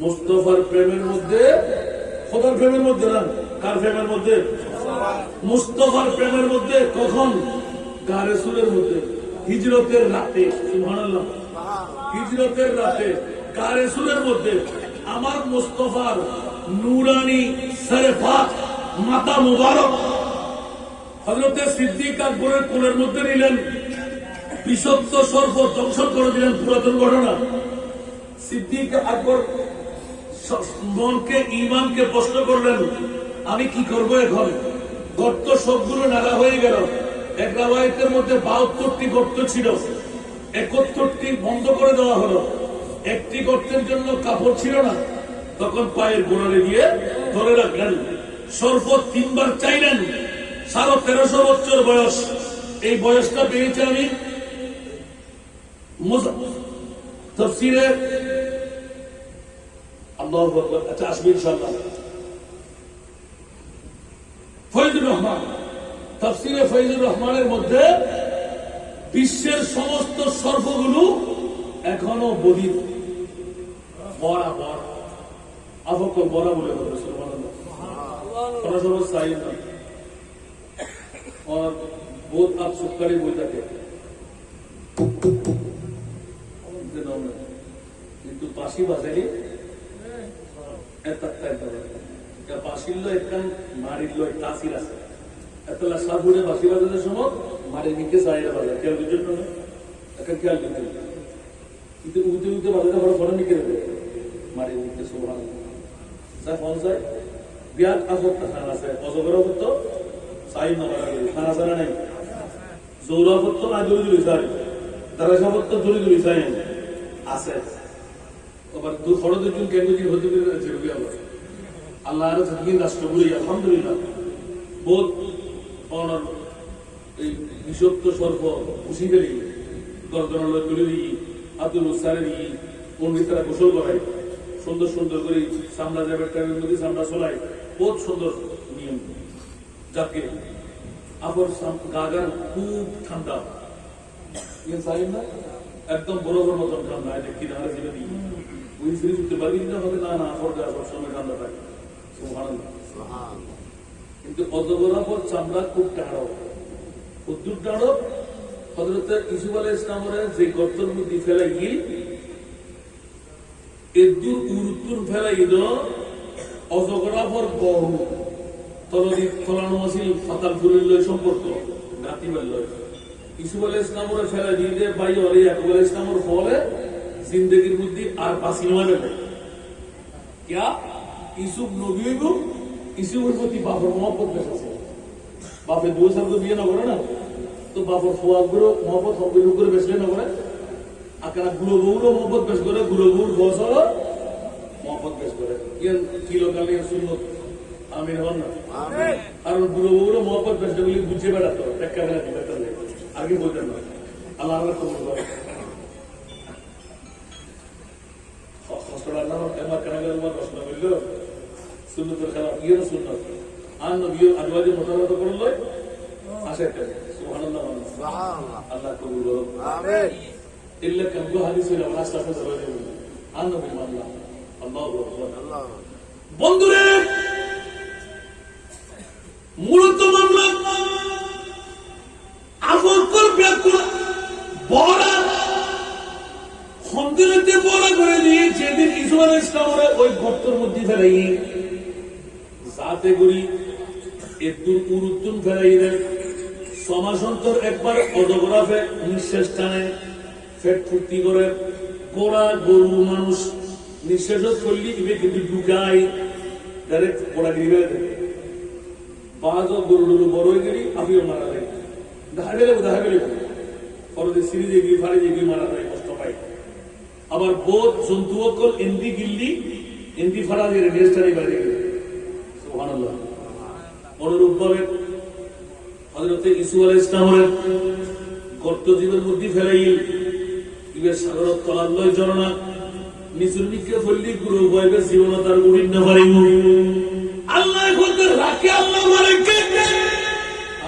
মুস্তাফার প্রেমের মধ্যে, খোদার প্রেমের মধ্যে না, কার প্রেমের মধ্যে? মুস্তাফার প্রেমের মধ্যে। কখন? গারে সুরের মধ্যে, হিজরতের রাতে। সুবহানাল্লাহ, হিজরতের রাতে গারে সুরের মধ্যে আমার মুস্তাফার নূরানি সরে পাক মাথা মুবারক হযরতে সিদ্দিক আকবরের কোলের মধ্যে নিলেন, বিষাক্ত সর্প দংশন করে দিলেন। পুরাতন ঘটনা। সিদ্দিক আকবর মনকে, ইমানকে প্রশ্ন করলেন, আমি কি করবো এখন? গর্ত সবগুলো নালা হয়ে গেল। এক রাওয়ায়াতের মধ্যে 72টি গর্ত ছিল, 71টি বন্ধ করে দেওয়া হলো। একটি গর্তের জন্য কাপড় ছিল না, তখন পায়ের গোড়ালে দিয়ে ধরে রাখলেন। সর্প 3 বার চাইলেন। 13.5 বছর বয়স, এই বয়সটা পেয়েছে আমি তাফসীরে আল্লাহু আকবার। আচ্ছা, আসবে ইনশাআল্লাহ। ফয়জুর রহমান, তাফসীরে ফয়জুর রহমানের মধ্যে বিশ্বের সমস্ত সর্পগুলো এখনো বধির, বরাবর আফকল বরা বলে বলে সুবহানাল্লাহ। সুবহানাল্লাহ সাইদ और बहुत आप सुखकारी बोल जाते কিন্তু পাশি বাজারে পাশিল একখান মারিল তাসির আছে, এতলা সাবুরে বাসি বাজারের সময় মারি নিকে সাইডে বাজার খেয়াল জন্য এখন খেয়াল করতে, কিন্তু উঠতে উঠতে বাজারে বড় বড় নিকে দেবে মারি নিকে। সুবহানাল্লাহ। স্যার ফোন স্যার বিয়াত আফত খানা আছে, অজগর আফত সাই না খানা সারা নাই, জৌরা আফত না দূরে দূরে সাই, তারা সাফত দূরে দূরে সাই আছে। আবার দু খরচ জন কেন্দ্রীয় হতে পারে আল্লাহ রাষ্ট্র বলি আলহামদুলিল্লাহ। বহুত অনার এই বিষাক্ত সর্প খুশি ফেলি গর্দনালয় তুলে দিই, আব্দুল সারে দিই, পণ্ডিতরা গোসল করাই, সুন্দর সুন্দর করে সামলা যাবে টাইমের মধ্যে সামলা চলাই, বহুত সুন্দর নিয়ম। যাকে আবার গাগার খুব ঠান্ডা, না একদম বরফের মতন ঠান্ডা, এটা কিনারে ছেড়ে দিই ওই ফিরে উঠতে পারবি না হবে না, না আফর গাছ সবসময় ঠান্ডা থাকে। কিন্তু অজগরা পর চামড়া খুব টাড়ো, উদ্দুর টাড়ো। হযরত ইউসুফ আলাইহিস সালামের যে গর্তের মধ্যে ফেলাই গিয়ে এদুর উরুতুর ফেলাই দিল অজগরা পর গরু তলদি ফলানো আছিল ফাতাল ফুলের লয় সম্পর্ক গাতিবার লয়। ইউসুফ আলাইহিস সালামের ফেলাই দিয়ে ভাই ওরে ইয়াকুব আলাইহিস সালামের ফলে জিন্দগির মধ্যে আর বাঁচি নয় না। क्या ইউসুফ নবী হইব, ইউসুফের প্রতি বাপের মহব্বত বেশ আছে। বাপের দুই সাল বিয়ে না করে না, তো বাপের ফোয়াদ গুলো মহব্বত হবির উপরে বেসলে না করে, আকার গুলো বউরও মহব্বত বেশ করে, গুলো বউর বছর মহব্বত বেশ করে। কিলো কালে সুন্নত আমিন হন না, আর গুলো বউরও মহব্বত বেশ বলি বুঝে বেড়াতো একটা বেড়া দিবে আগে বলতেন না। আল্লাহ আল্লাহ কবুল করে। সুন্নতের খেলা ইয়ের সুন্নত আর নবীর আজওয়াজে মোতাবাত করল আসে সুবহানাল্লাহ। আল্লাহ কবুল করুন। আমিন। ইল্লা কাবু হাদিস হলো রাস্তাতে ধরে আর নবী আল্লাহ আল্লাহু আকবার। আল্লাহ বন্ধুরে, মূলত মামলা আফকল ব্যাকুল বড় সন্দেহতে বড় করে দিয়ে যেদিন ইসুফ আলাইহিস সালামের ওই গর্তের মধ্যে ফেলাই যাতে করি একটু উরুতুন ফেলাই দেন, সমাসন্তর একবার অজগরাফে নিঃশ্বাস টানে, ফেট ফুর্তি করে, গোড়া গরু মানুষ নিঃশ্বাস করলি ইবে কিন্তু ঢুকাই ডাইরেক্ট পড়া গিয়ে বাজও গরুডুলু বড় হয়ে গেলি আমিও মারা যায় দেখা গেলে পরে সিরিজে গিয়ে ফাড়িয়ে গিয়ে মারা যায় কষ্ট পাই আবার বোধ জন্তু অকল এন্দি গিল্লি এন্দি ফাড়া দিয়ে রেস্টারি বাইরে গেল সুবহানাল্লাহ। অনুরূপ ভাবে হযরত ঈসু আলাইহিস সালামের গর্ত জীবের মধ্যে ফেলাই ইবে সাগরত তলাল্লয় ঝরনা নিচুর দিকে ফললি গুরু বইবে জীবন তার গুড়িন না পারিব আল্লাহ বলতে রাখে আল্লাহ মালিককে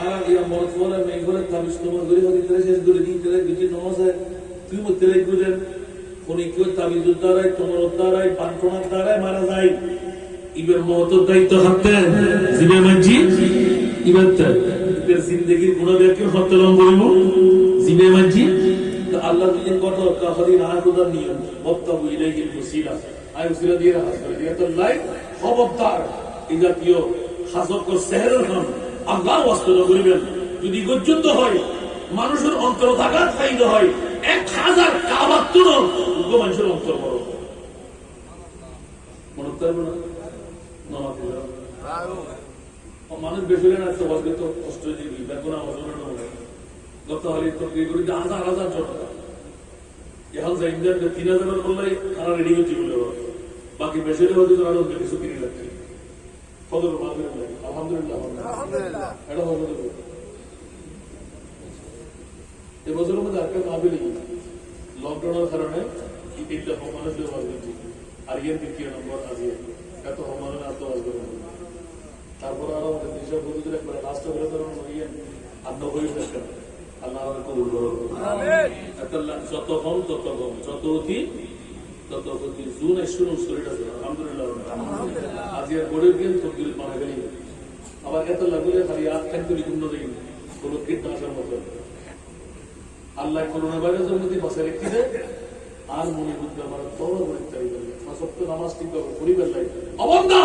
আর ইয়া মরফরা মেঘরে তাবিজ তোমার গরি হতে তেরে শেষ করে দিন তেরে বিজি নমাজে তুই মতে লাই গুজেন কোনি কেউ তাবিজ দ্বারাই তোমার দ্বারাই পান্টনার দ্বারাই মারা যায় ইবের মত দায়িত্ব হাতে জিবে মানজি ইবাদত ইবের জিন্দেগির গুনাহ দেখে হত্যলম করিব জিবে মানজি আল্লাহ দিলেন কত কাফারিন আয়াতুদার নিয়ম ওয়াক্তাবু ইলাইহিল ওসিলা আই ওসিলা দিয়ে হাস করে দিয়ে তো লাই খবরদার এই জাতীয় হাজত কর সেহরের নাম আল্লাহর ওয়াস্তে করিবেন যদি পর্যন্ত হয় মানুষের অন্তর থাকার ফায়দা হয় 1000 কাবার তুলন উগ্র মানুষের অন্তর বড় মনে করবে না নামাজ মানুষ বেশি না তো বলবে তো কষ্ট দিবি বেগুনা ওজনের না গত হলে তো কি করি 1000 জন এখন যে ইন্ডিয়ান 3000 বললে তারা রেডি হচ্ছে বলে বাকি বেশি হতে তো আরো কিছু কিনে লাগছে ফজর মাগরিব আলহামদুলিল্লাহ আলহামদুলিল্লাহ এটা হবে এই বছরের মধ্যে একটা মাহফিল লকডাউনের কারণে এইটা মানুষদের মাঝে আর ইয়ের দ্বিতীয় নম্বর আজকে এত মানুষ এত আসবে তারপর আরো আমাদের দেশের বন্ধুদের একবার লাস্ট হলে তো আর 90 টাকা আল্লাহ কবুল করুন যত কম তত কম যত অতি তত অতি জুন শুরু শরীর আছে আলহামদুলিল্লাহ আজকে বোর্ডের গেম তো দিল পানা গেলি আবার এত লাগলে খালি আট টাইম তৈরি গুণ দেই কোনো কীটনাশকের মতো আল্লাহ করোনা ভাইরাসের মধ্যে বাঁচায় রেখে দেয় আর মনে বুদ্ধি আমার তওবা করতে চাইবে সত্য নামাজ ঠিক করে পরিবার লাই অবন্দা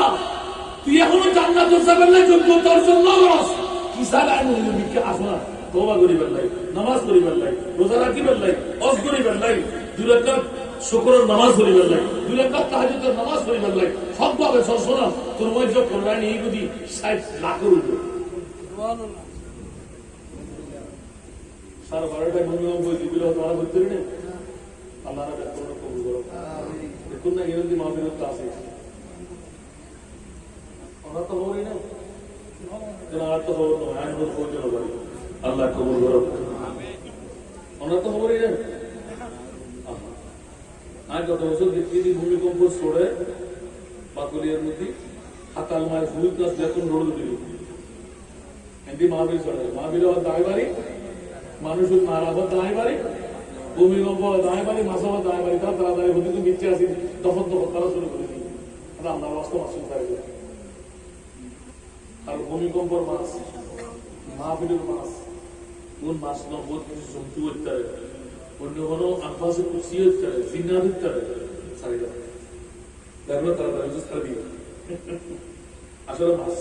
তুই এখনো জান্নাত যাবেন না যোগ্য তোর জন্য রস কি সারা মনে বিকে আসনা তওবা করিবার লাই নামাজ করিবার লাই রোজা রাখিবার লাই হজ করিবার লাই দুই রাকাত শুকরের নামাজ পড়িবার লাই 2 রাকাত তাহাজ্জুদের নামাজ পড়িবার লাই সব ভাবে শোনা তোর মধ্যে যে কোরআন এই বুদ্ধি 60 লাখ রুপি সুবহানাল্লাহ সারা 12টা ভূমিকম্প দিবিল তোরা বুঝতে রে আল্লাহ রাব্বুল কোরআন কবুল করো আমিন দেখুন না এরকম মাহফিলত আছে ওরা তো বলি না যারা তো হলো আইন বল পৌঁছে না বলি আল্লাহ কবুল করো আমিন ওরা তো বলি না আর গত বছর দেখি ভূমিকম্প ছড়ে পাকুলিয়ার মধ্যে হাতাল মায়ের ফুল গাছ যখন রোড দিল এমনি মাহবিল ছড়ে মাহবিল হওয়ার দায় বাড়ি মানুষের মারা হওয়ার দায় বাড়ি ভূমিকম্প দায় বাড়ি মাছ হওয়ার দায় বাড়ি তারা দায় হতে তো মিথ্যে আসি দফর তারা শুরু করে দিই আল্লাহ বাস্তব আসুন তাই আর ভূমিকম্পর মাছ মাহবিলের মাছ কোন মাছ না বহুত কিছু জন্তু করতে হবে অন্য কোনো আনফাসে কুসিয়ে করে জিন্নাত করে সারি দাও দেখলো তারা তারা দিয়ে আসলে মাছ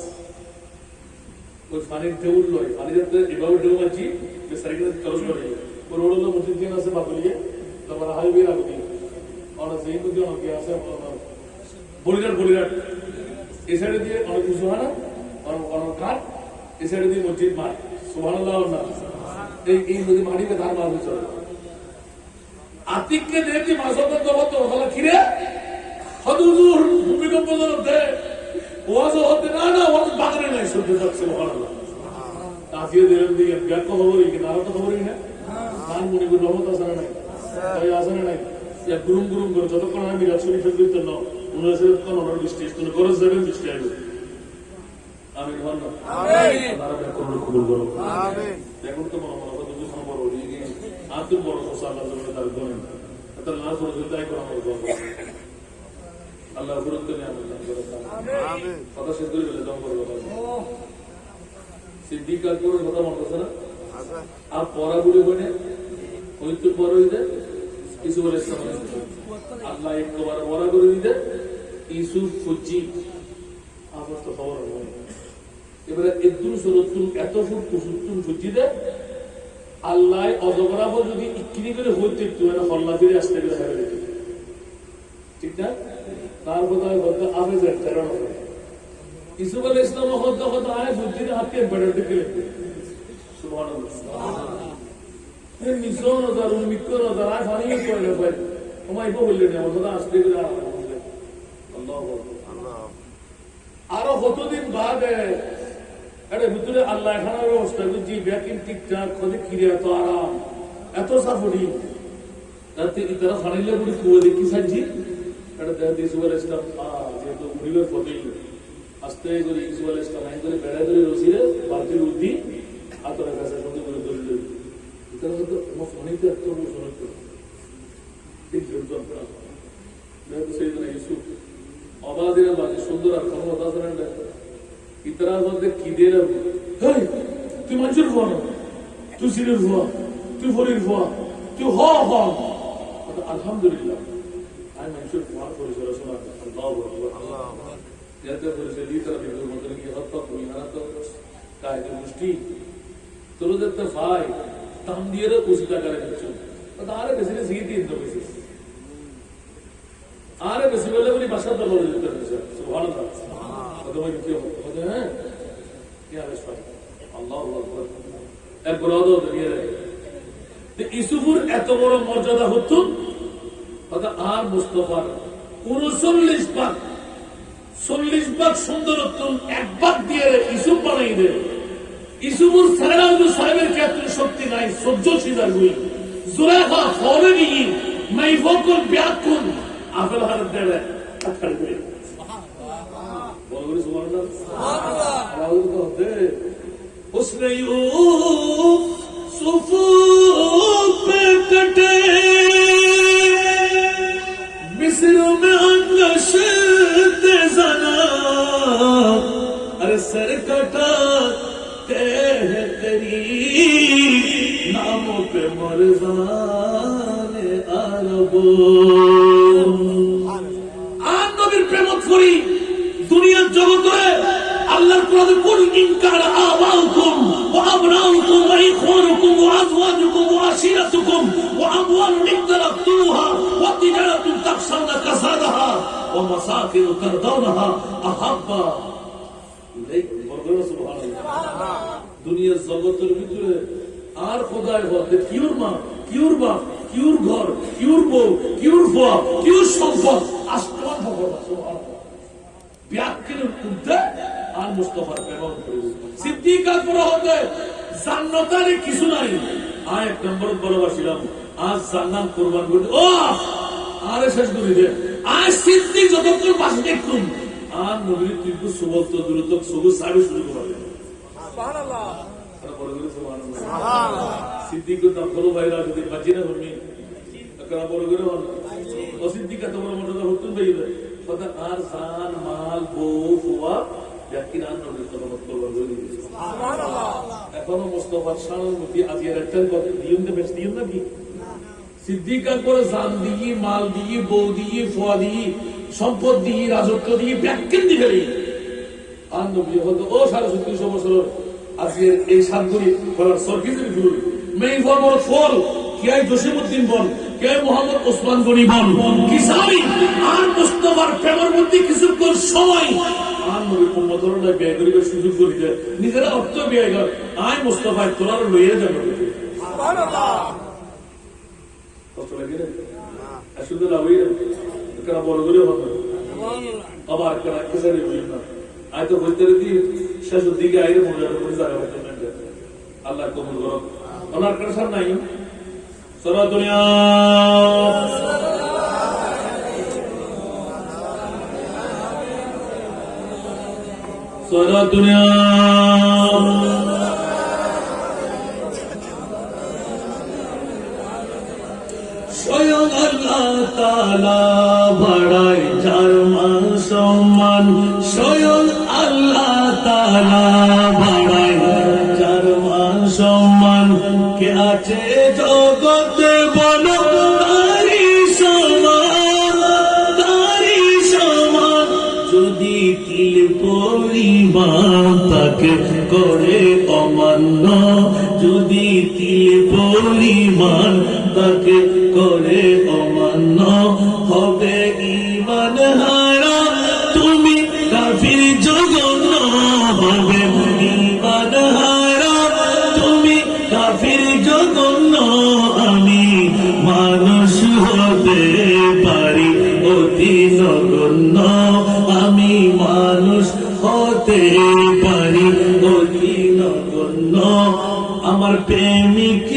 ওই পানির ঢেউ লয় পানি যাতে এভাবে ঢেউ মাছি যে সারিটা খরচ করে ওর ওড়লো মসজিদ দিন আছে বাবুলিয়ে তারপর হাইওয়ে রাখবি ওরা সেই নদী অনেকে আছে বলিরাট এই সাইডে দিয়ে অনেক কিছু হয় না অনেক ঘাট এই সাইডে দিয়ে মসজিদ মাঠ সুবহানাল্লাহ না এই নদী মাটিতে ধার মারবে চলে আতিককে দেখি মাসবের জগৎ ওখানে খিরে হদুজুর ভূমিকম্প জনক দে ওয়াজও হতে না ওয়াজ বাগরে নাই শুনতে যাচ্ছে সুবহানাল্লাহ তাজিয়ে দিলেন দিকে ব্যাখ্যা খবরই কি নারা তো খবরই না নাম মুনিবুর রহমত আসলে নাই তাই আসলে নাই ইয়া গুরুম করে যতক্ষণ আমি মিরাজ শরীফের দিতে না উনার সাথে কোন অনার বৃষ্টি কোন গরজ যাবেন বৃষ্টি আসবে আমিন আমিন আল্লাহ রাব্বুল কবুল করো আমিন দেখুন তো মনে মনে দুটো সম্পর্ক হয়ে আর তো বড় কথা আল্লাহ জন্য তার দোনেন এটা না করে তাই করে আমরা দোয়া করি আল্লাহ গুরুত্ব নিয়ে আমরা দোয়া করি আমিন কথা শেষ করে বলে দোয়া করব সিদ্দিক আকবরের কথা মনে আছে না আর পড়া বলে বনে ওই তো বড় হইতে কিছু বলে আল্লাহ একবার পড়া করে দিতে ইউসুফ ফুজি আমার তো খবর হয় এবারে একদম সরতুন এত ফুট কুসুতুন ফুজি দে আল্লাহ অজগরাবো যদি ইক্রি করে হইতে একটু হল্লা ফিরে আসতে গেলে হেরে দিতে ঠিক না? তার বোধহয় বলতে আবেজের কারণ ইসুফ আলাইহিস সালাম হত্যা আয় বুদ্ধির হাতে বেড়ে দিকে সুবহানাল্লাহ মিশন হাজার মিক্কর হাজার আয় ফানি করে ভাই তোমায় বললেন আমার কথা আসতে গেলে আল্লাহু আল্লাহ আরো কতদিন বাদ এটা ভিতরে আল্লাহ এখানে ব্যবস্থা করছি ব্যাকিং ঠিকঠাক খোঁজে খিরে এত আরাম এত সাফরি রাতে তারা ফানিলে বুড়ি কুয়ে দেখি সাজি এটা দেখা দিয়ে ইসুফ আলাইহিস সালাম যেহেতু ঘুরিবার পথেই আস্তে করে ইসুফ আলাইহিস সালাম আইন করে বেড়ায় ধরে রসিরে বালতির উদ্দি হাতের কাছে সঙ্গে করে ধরলে এটা হয়তো আমার ফানিতে এত শোনা ঠিক যন্ত্রণা যেহেতু সেই জন্য ইসুফ অবাধের বাজে সুন্দর আর কোনো কথা শোনেন ইতরার মধ্যে খিদের তুই মানুষের ভুয়া না তুই সিরের ভুয়া তুই ফরির ভুয়া তুই হ আলহামদুলিল্লাহ আমি মানুষের ভুয়া করেছিল শোনা আল্লাহ যাতে করেছে লিটার বিন্দুর মধ্যে কি হত্যা করি না তো কায়দে মুষ্টি তোদের তো ভাই দাম দিয়ে উচিত টাকারে দিচ্ছ আরে বেশি বেশি দিয়ে বেশি আরে বেশি বলে বলি বাসার তো বলে দিতে ভালো ইসুফুর এত বড় মর্যাদা হতো আর মুস্তফার 39 ভাগ 40 ভাগ সুন্দরত্ব এক ভাগ দিয়ে ইসুফ বানাই দে ইসুফুর সাহেবের ক্ষেত্রে শক্তি নাই সহ্যশীল হই জুলেখা ফলে নিয়ে মাই ফকল ব্যাকুল আপেল হাত দেবে उसने यूसुफ पे कटे मिस्र में अंगशते जना अरे सर कटा तेरी नामों पे मरजाने अरबो आन नबीर प्रेमत करी দুনিয়ার জগতে আল্লাহর কোরআনে কুল ইন কানা আবাউকুম ওয়া আবনাউকুম ওয়া ইখওয়ানুকুম ওয়া আজওয়াজুকুম ওয়া আশিরাতুকুম ওয়া আমওয়ালুন ইকতারাফতুহা ওয়া তিজারাতুন তাখশাউনা কাসাদাহা ওয়া মাসাকিন তারদাউনাহা আহাব্বা ইলাইকুম সুবহানাল্লাহ দুনিয়ার জগতের ভিতরে আর খোদার বলতে কিউর মা কিউর বাপ কিউর ঘর কিউর বউ কিউর ফুয়া কিউর সম্পদ আসমান ভগবান সুবহানাল্লাহ ব্যাখ্যানের উদ্দে আর মুস্তাফার ব্যবহার করে সিদ্দিক আকবর হতে জান্নাতারে কিছু নাই এক নম্বর ভালোবাসিলাম আজ জান্নাত কুরবান করে ও আরে শেষ করে দে সিদ্দিক যতক্ষণ পাশে দেখতুম আর নবীর কিন্তু সুবলত দ্রুত সবুজ সাহেব শুরু করে সুবহানাল্লাহ সুবহানাল্লাহ সিদ্দিক তো ভালো ভাইরা যদি বাঁচি না হমি একরা বড় করে ও সিদ্দিক এত বড় মর্যাদা হতুন ভাই কথা আর জান মাল বউ ফুয়া ব্যাকিরান নবীর তরফ করবার বলে দিয়েছে সুবহানাল্লাহ এখনো মুস্তাফার শানুমতি আজিয়ার একটা কথা দিয়ুন দে বেশ দিয়ুন নাকি সিদ্দিক আকবর জান দিয়ে মাল দিয়ে বউ দিয়ে ফুয়া দিয়ে সম্পদ দিয়ে রাজত্ব দিয়ে ব্যাকিন দিয়ে আর নবী হতো ও 750 বছর আজকে এই সাতগুলি করার সরকিজের গুলো মেই ফরমার ফল কিয়াই জসিমউদ্দিন বল কে মোহাম্মদ ওসমান গনি বল কিসাবি আর মুস্তাফার প্রেমের মধ্যে কিছুক্ষণ সময় আর নবী উম্মতরা ব্যয় করিবার সুযোগ করে দেয় নিজেরা অর্থ ব্যয় কর আয় মুস্তাফায় তোরার লইয়া যাবে সুবহানাল্লাহ কত লাগে রে আসলে লাভই রে কেন বড় করে হবে সুবহানাল্লাহ আবার কেন কিসারি হই না আয় তো বলতে রে শেষের দিকে আইরে মনে করে যাবে আল্লাহ কবুল করুন ওনার কাছে নাই সারা দুনিয়া সারা দুনিয়া স্বয়ং আল্লাহ তাআলা বাড়ায় যার মান সম্মান স্বয়ং আল্লাহ তাআলা বাড়ায় যার মান সম্মান কে আছে জগতে বলো তারি সমান যদি তিল পরিমাণ তাকে করে অমান্য যদি তিল পরিমাণ তাকে করে অমান্য হবে নগণ্য আমি মানুষ হতে পারি অতি নগণ্য আমার প্রেমিক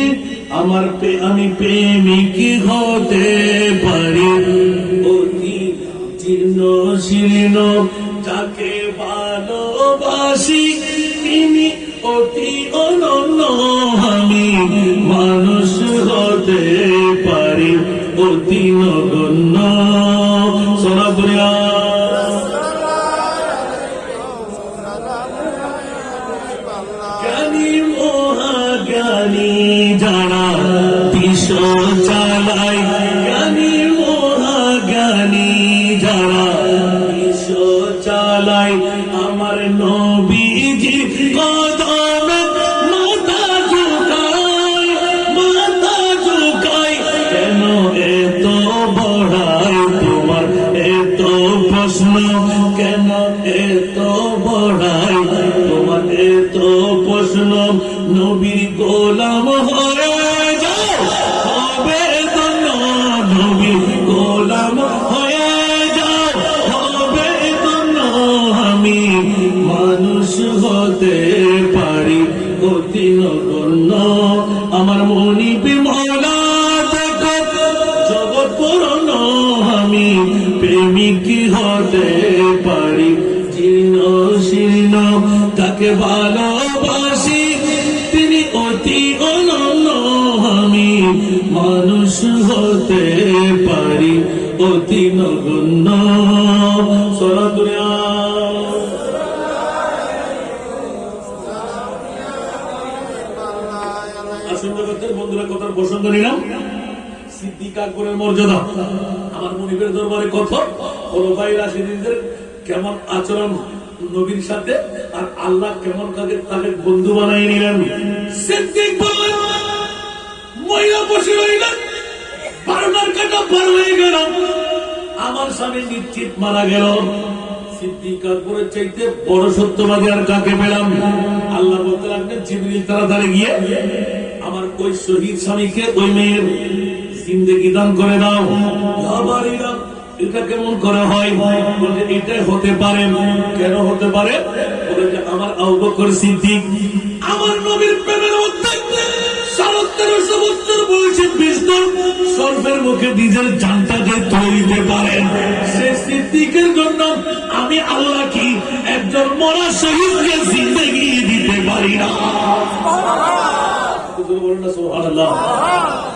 আমি প্রেমিক হতে পারি অতি জীর্ণ শীর্ণ যাকে ভালোবাসি তিনি অতি অনন্য আমি মানুষ হতে পারি অতি নগণ্য সরাবরিয়া জ্ঞানী মহাজ্ঞানী যারা বিষ চালায় জ্ঞানী মহাজ্ঞানী যারা বিষ চালায় আমার নবীজি কদমে মাথা ঝুঁকায় কেন এত বড়াই তোমার এত প্রশ্ন কেন এত বড়াই তোমার এত প্রশ্ন নবীর গোলাম হয়ে যাও হবে ধন্য নবীর গোলাম হয়ে যাও হবে ধন্য আমি মানুষ হতে পারি অতি নগণ্য আমার মনি বিমলা দেখো জগৎ পুরন আমি প্রেমিক হতে পারি জীর্ণ শীর্ণ তাকে ভালোবাসি তিনি অতি অনন্য আমি মানুষ হতে পারি অতি নগণ্য সরাতুরিয়া বন্ধুরা কথার প্রসঙ্গ নিলাম সিদ্দিক আকবরের মর্যাদা আমার মনিবের দরবারে কত খোলাফায়ে রাশিদিনদের কেমন আচরণ নবীর সাথে আর আল্লাহ কেমন তাকে বন্ধু বানাই নিলেন সিদ্দিক বললেন মহিলা বসে রইলেন 12টার কাটা পার হয়ে গেল আমার স্বামী নিশ্চিত মারা গেল সিদ্দিক আকবরের চাইতে বড় সত্যবাদী আর কাকে পেলাম আল্লাহ বলতে লাগলেন জিবরিল তাড়াতাড়ি গিয়ে আমার ওই শহীদ স্বামীকে ওই মেয়ের জিন্দেগি দান করে দাও এটা কেমন করে হয় বলে এটাই হতে পারে কেন হতে পারে বলে যে আমার আবু বকর সিদ্দিক আমার নবীর প্রেমের মধ্যে 13.5 বছর বয়সে বিষ্ণু সর্বের মুখে নিজের জানটাকে তৈরিতে পারেন সে সিদ্দিকের জন্য আমি আল্লাহ কি একজন মরা শহীদকে জিন্দেগি দিতে পারি না বলুন না সুবহানাল্লাহ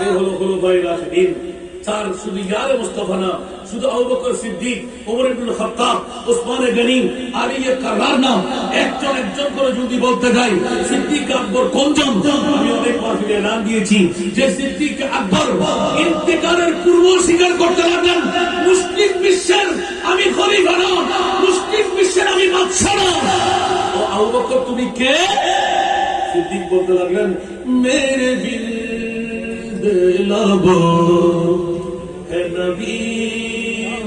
এই হলো খোলাফায়ে রাশিদিন চার শুধু ইয়ারে মুস্তাফা না শুধু আবু বকর সিদ্দিক ওমর ইবনে খাত্তাব ওসমান গনি আলী কাররার নাম একজন একজন করে যদি বলতে যাই সিদ্দিক আকবর কোনজন আমি অনেক মাহফিলে নাম দিয়েছি যে সিদ্দিক আকবর ইন্তেকালের পূর্ব স্বীকার করতে লাগলেন মুসলিম বিশ্বের আমি খলিফা না মুসলিম বিশ্বের আমি বাদশা না ও আবু বকর তুমি কে সিদ্দিক বলতে লাগলেন মেরে দিল দিলাবো হে নবী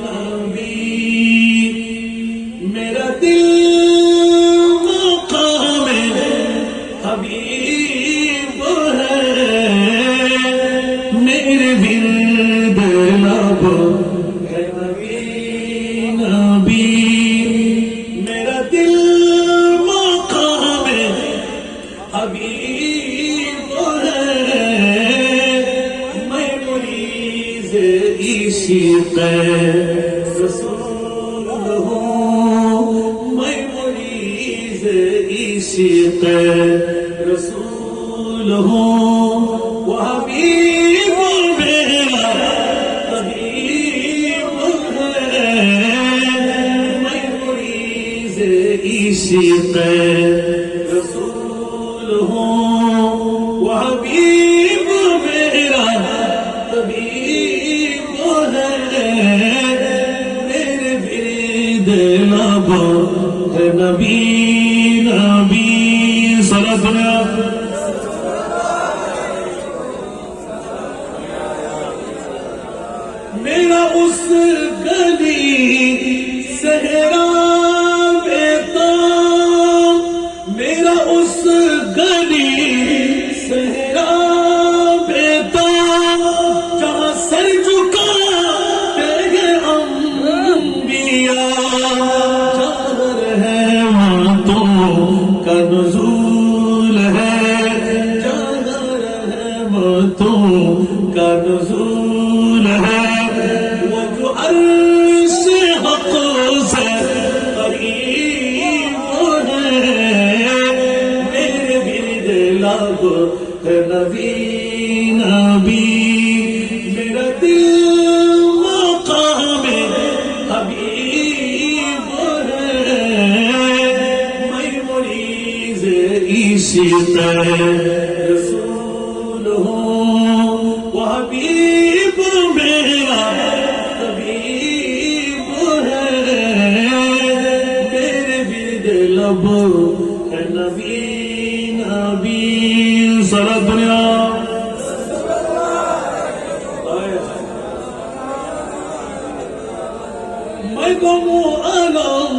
নবী মেরা দিল মকামে হাবিব है मेरे दिल दिलाबो है नबी नबी मेरा दिल मकामे हबीब है मैं मुरीद इश्क़ रसूल हूँ मैं मुरीद इश्क़ रसूल हूँ वो हबीब मेरा हबीब है मैं मुरीद इश्क़ रसूल हूँ वो हबीब मेरा हबीब है मेरे बिरिद नबो है नबी नबी सल्लल्लाहु मेरा उस गली सहरा बेता मेरा उस गली सहरा बेता जहाँ सर झुका तेरे نبی نبی میرا دل مقام حبیب ہے میں مریض عشق رسول ہوں وہ حبیب میرا حبیب ہے میرے ورد لب ہے نبی نبی سارا دنیا میں گمو عالم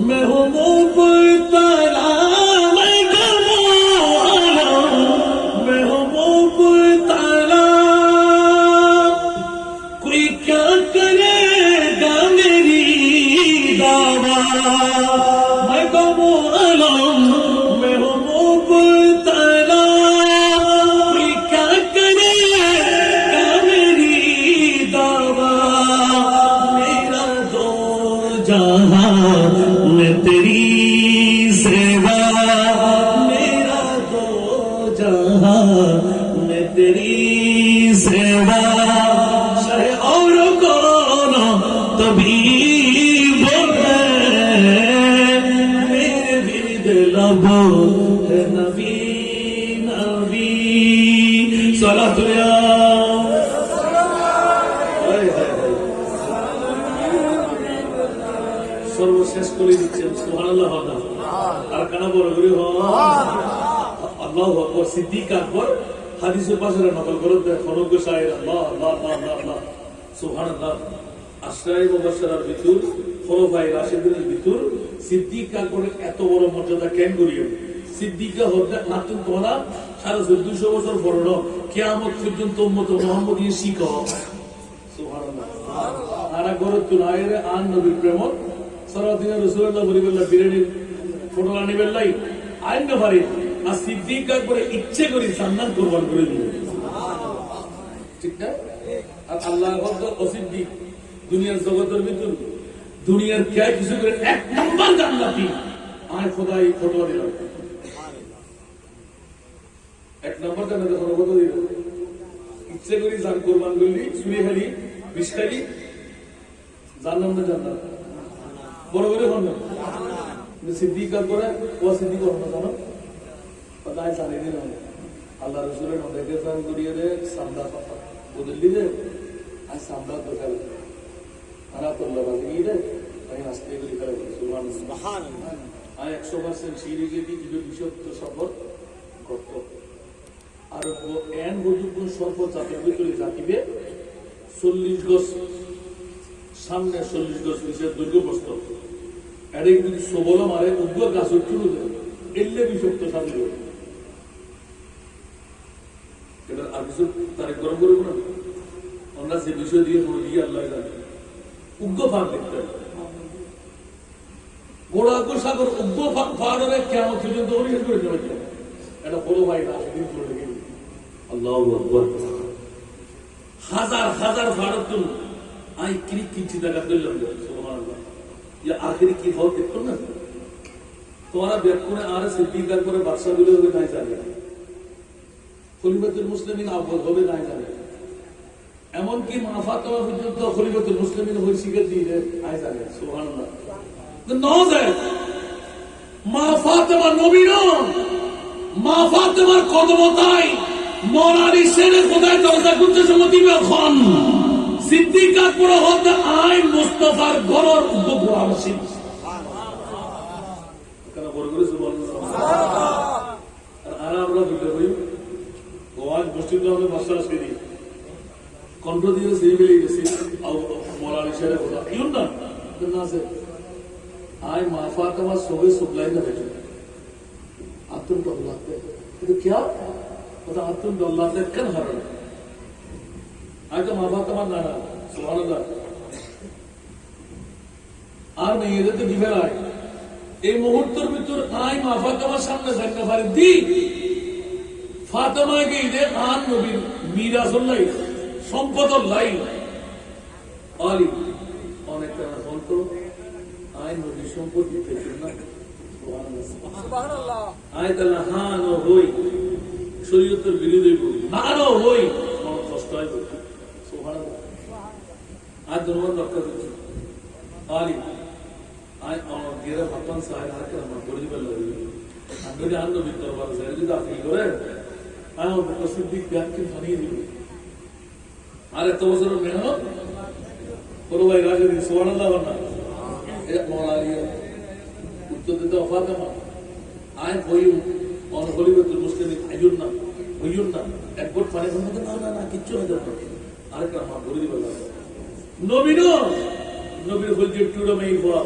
میں ہوں مبتلا میں گمو عالم میں ہوں مبتلا کوئی کیا کرے گا میری دعویٰ میں گمو عالم میں ہوں مبتلا کوئی کیا کرے گا میری دعویٰ میرا دو جہاں میں تیری سیوا میرا دو جہاں میں تیری سیوا شہ اور کون طبیب ہے میرے ورد لب ہے نبی نبی صلاۃ সর্বশেষ করে দিচ্ছেন সুবহানাল্লাহ আর কানা বড় করে আল্লাহু আকবার সিদ্দিক আকবর হাদিসের পাশে নকল করে খনক শায়ের আল্লাহ আল্লাহ আল্লাহ আল্লাহ সুবহানাল্লাহ আশরায়ে মুবাশশারার ভিতর খোলাফায়ে রাশিদিনের ভিতর সিদ্দিক আকবরের এত বড় মর্যাদা কেন করিও সিদ্দিকা হতে নাতুন তোরা 1450 বছর পরন কিয়ামত পর্যন্ত উম্মত মুহাম্মদী শিখো সুবহানাল্লাহ আর গরত তুলায়ের আন নবীর প্রেম সরাদিনা রাসূলুল্লাহ বলিবল্লাহ বিরানির ফটো আনিবেন লাই আইন না পারে আর সিদ্দিক আকবর ইচ্ছে করে জান্নাত কুরবান করে দিল ঠিক না আর আল্লাহর বন্ধু ও সিদ্দিক দুনিয়ার জগতের ভিতর দুনিয়ার কে কিছু করে এক নাম্বার জান্নাতি আর খোদাই ফটো দিল এক নাম্বার জান্নাতে ফটো দিল ইচ্ছে করে জান কুরবান করলি চুরি খালি বিশখালি জান্নাত না জান্নাত বড় বড় হন না সিদ্দিক আকবর ও সিদ্দিক হন না জানো পতা জানে দিন আল্লাহ রাসূলের নবীকে ফোন করিয়ে রে সামদা পাতা বদলি দে আর সামদা তো কাল আনা তো লাগাই রে তাই আস্তে করে করে সুবহানাল্লাহ আয় 100% সিঁড়ি গিয়ে দিবে বিশুদ্ধ সফর করত আর ও এন বুজুর্গ সর্ব জাতির ভিতরে জাতিবে 40 গজ সামনে 40 গজ নিচে দৈর্ঘ্য প্রস্থ এর যদি সবল মারে উগ্র গাছ উঠুলো এলে বিশুদ্ধ সামনে এটা আর কিছু তারিখ গরম করবো না আমরা যে বিষয় দিয়ে বলি আল্লাহ জানে উগ্র ফাঁক দেখতে গোড়াগ্র সাগর উগ্র ফাঁড়ে কেমন পর্যন্ত পরিশেষ করে দেওয়া এটা বড় ভাই না সেদিন করে রেখে আল্লাহু আকবার হাজার হাজার ফাড়ত আই ক্রিক কিঞ্চি টাকা দিলাম সুবহানাল্লাহ ইয়া আখেরি কি হয় দেখো না তোমারা বেকুনে আর সিদ্দিক আকবর বাদশা গুলো হবে নাই জানে খলিফাতুল মুসলিমিন আবদ হবে নাই জানে এমন কি মা ফাতেমা পর্যন্ত খলিফাতুল মুসলিমিন হয়ে শিখে দিয়ে নাই জানে সুবহানাল্লাহ না যায় মা ফাতেমা নবী নন মা ফাতেমার কদমতায় মরারি সেরে খোদায় দরজা খুলতে সমতি এখন সিদ্দিক আকবর হতে আই মুস্তাফার ঘরের উপর আসেন কেন বড় করে সুবহানাল্লাহ আর আমরা বুঝতে পারি ওয়াজ মসজিদে আমরা মাস্টার আসেনি কন্ট্রোল দিয়ে সেই মিলে গেছে মরারি সেরে খোদা ইউন না না আছে আই মা ফাতেমা সবে সুবলাই না বেটে আতুন তো লাগতে কিন্তু কি ওটা আতুন দল্লাতে কেন হারাল আজ মা ফাতেমা না সুবহানাল্লাহ আর মেয়েদের তো দিবে নাই এই মুহূর্তের ভিতর আই মা ফাতেমার সামনে জান্নাত পারে দি ফাতেমাকে ইদে আন নবীর মিরাসুল্লাহ সম্পদুল্লাহ আলী অনেক টাকা বলতো আই নবী সম্পত্তি পেতেন না সুবহানাল্লাহ আয় তাআলা হান হই শরীয়তের বিরোধী না হই মন কষ্ট হয় সুবহানাল্লাহ আজ ধন্যবাদ রক্ষা করছি আলী আয় আমার গেরা ভাতান সাহেব হাতে আমার পরিবার লাগে যদি আনন্দ ভিতর বাড়ছে যদি আপনি করেন আমি আমার সিদ্দিক ব্যাংকে বানিয়ে দিব আর এত বছরের মেহনত কোনো ভাই রাজা দিন সুবহানাল্লাহ না মৌলা আলী উত্তর দিতে অফাত আমার আয় বই অনহলিবতুল মুসলিমিন আইয়ুন না একবার পারে না কিচ্ছু হতে পারে আরেকটা আমার পরিবার লাগে নবীর বলছে টুডো মেই ফা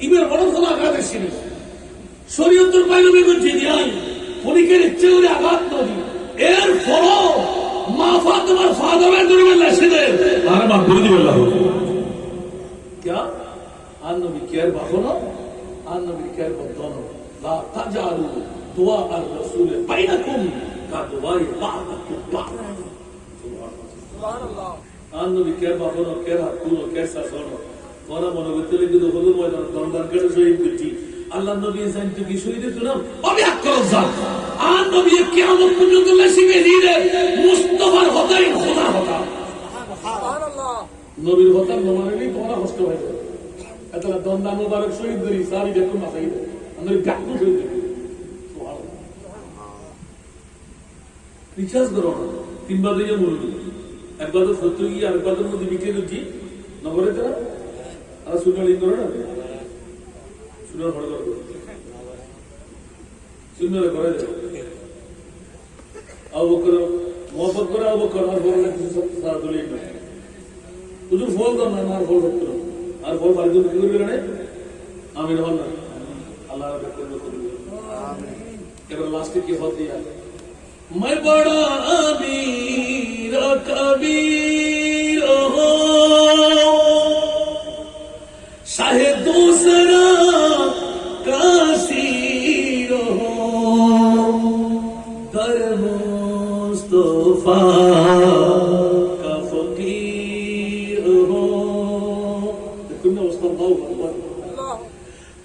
ইবের বড় কোনো আঘাত এসেছিল শরীয়তের বাইরে করছে দিয়াই ফরিকের ইচ্ছে করে আঘাত নবী এর ফলো মা ফাতেমার ফাদারের দরিবে লেসে দেয় আর মা করে দিবে আল্লাহ क्या আর নবী কেয়ার বাখনো আর নবী কেয়ার বদনো লা তাজালু দুআ আর রাসূল বাইনাকুম কা দুআই বা'দাকুম বা'দ সুবহানাল্লাহ আর নবী কেয়ার বাখনো কেয়ার হাতুনো কেসা সনো ওরা মনে করতে কিন্তু হলো ময়দান দরবার করে শহীদ করছি আল্লাহ নবী জানতে কি শহীদ হলাম আমি আকরাম জান আর নবী কিয়ামত পর্যন্ত লাসিবে দিলে মুস্তাফার হতাই খোদা হতা সুবহানাল্লাহ নবীর হতা নমানেরই তোমরা কষ্ট হয়ে যাবে এতলা দন্দা মোবারক শহীদ করি সারি দেখুন মাথায় আমরা ডাকু শহীদ করি সুবহানাল্লাহ রিচার্জ করো তিনবার দিয়ে বলবি একবার তো সত্য গিয়ে আরেকবার তো মধ্যে বিক্রি করছি নগরে তারা আর সুনালি করে না সুনার ভালো করে সুনারে করে আবু বকর মোহাম্মদ করে আবু বকর আর বড় কিছু সারা দলিল না হুজুর ফল দাও না আর ফল করতে আর ফল বাড়ি দিতে করবে না আমিন আল্লাহ আল্লাহ রাব্বুল করবে আমিন এবার লাস্টে কি হতে যায় मैं बड़ा अमीर कबीर हो शाहे दूसरा कासीर हो दर मुस्तफा का फकीर हो देखो ना मुस्तफा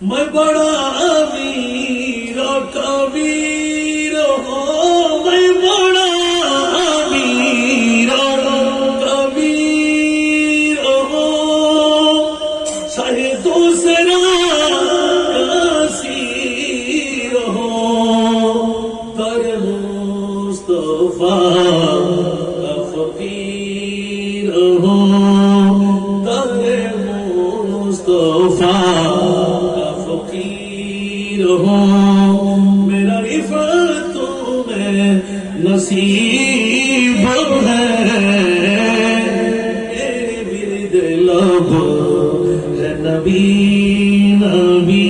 मैं बड़ा अमीर कबीर हो मैं बड़ा अमीर कबीर हो शाहे दूसरा कासीर हो दर मुस्तफा का फकीर हो दर मुस्तफा का फकीर हो मेरा रिफत में नसीब है मेरे विरद लब है नबी नबी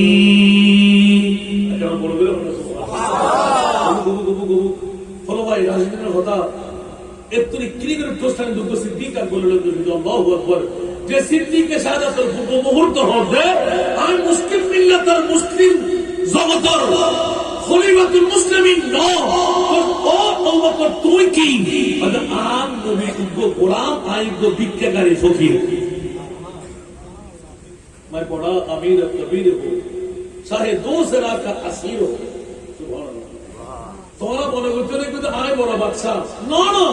ফলো ভাই রাজনীতির কথা একটু কি করে প্রস্থান দুঃখ সিদ্দিক আর বললেন আল্লাহু আকবার যে সিদ্দিকের শাহাদাতের মুহূর্ত হবে আর মুসলিম মিল্লাতের মুসলিম জগতের খলিফাতুল মুসলিমিন ও আবু বকর তুই কি আম নবী উগ্র গোলাম আইব ভিক্ষাকারী ফকির मैं बड़ा अमीर कबीर हूं चाहे दूसरा का असीर हो তোমরা মনে করতে কিন্তু আয় বড় বাদশা না না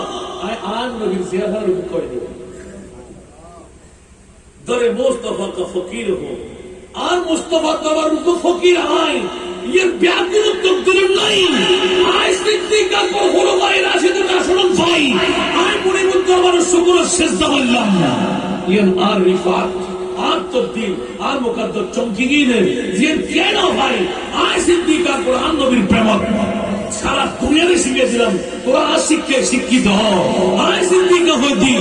আয় আন নবীর জিয়াদার রূপ করে দিও দরে মুস্তাফা কা ফকির হো আর মুস্তাফা তোমার রূপ ফকির আয় ये ব্যাধির তকদির নাই আয় সিদ্দিক আকবর খুলফায়ে রাশিদুন আসলম ভাই আয় মুনিবুত দরবার শুকর সিজদা করলাম ইয়ান আর রিফাত আর তকদির আর মুকদ্দর চমকি গিয়ে যে কেন ভাই আয় সিদ্দিক আকবর আর নবীর প্রেম সারা দুনিয়াতে শিখিয়েছিলাম তোরা শিক্ষে শিক্ষিত আয় সিদ্দিক হইতি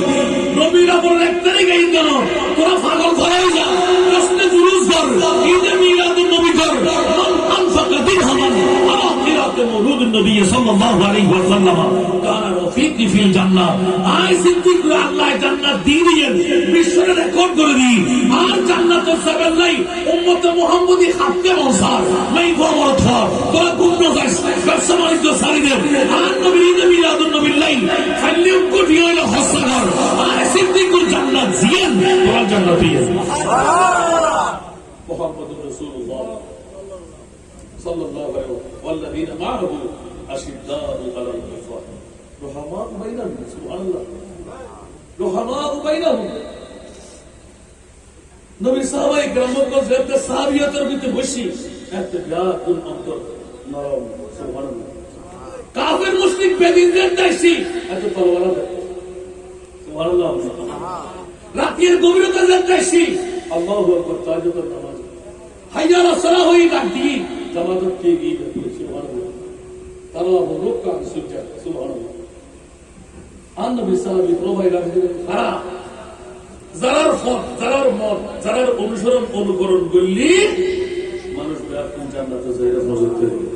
নবীর আপন এক তারিখে ঈদ কেন তোরা পাগল হয়ে যা প্রশ্নে জুলুস কর ঈদে মিলাদুন নবী কর মান আনফাকা দিরহামান আলা কিরাতে মওলুদুন নবী সাল্লাল্লাহু আলাইহি ওয়াসাল্লাম কানা রফিকি ফিল জান্নাহ আয় সিদ্দিক আল্লাহ জান্নাত দিয়ে দিয়েন বিশ্বের রেকর্ড করে দি আর জান্নাতের সবেল নাই উম্মতে মুহাম্মদি খাতে মনসার নাই বড় থর তোরা গুণ যাস সম্মানিত সারিদের আর নবীর ঈদে মিলাদুন নবীর লাইন খালিও কোটি হলো হসাগর আর সিদ্দিকুল জান্নাত জিয়ান তোরা জান্নাতি সুবহানাল্লাহ মুহাম্মদুর রাসূলুল্লাহ সাল্লাল্লাহু আলাইহি ওয়াল্লাযিনা মা'আহু أشداء على الكفار رحماء بينهم سبحان الله رحماء بينهم নবীর সাহাবায়ে কেরামগণ যাতে সাহাবিয়াতের ভিতরে বসি একটা বিরাট অন্তর নরম সুবহানাল্লাহ কাফের মুশরিক বেদিনদের দাইছি এত তলওয়ালা সুবহানাল্লাহ রাতের গভীরতা দাইছি আল্লাহু আকবার তাহাজ্জুদের নামাজ হাইয়া আলা সালাহ হই ডাক দিই জামাত কে গিয়ে সুবহানাল্লাহ তারাহ রুকআ সুজুদ সুবহানাল্লাহ নবী সাহাবী প্রভাই রাখলেন খারাপ যারার ফল যারার মত যারার অনুসরণ অনুকরণ করলে মানুষ ব্যাপক জান্নাতে যাইরা মজুদ করে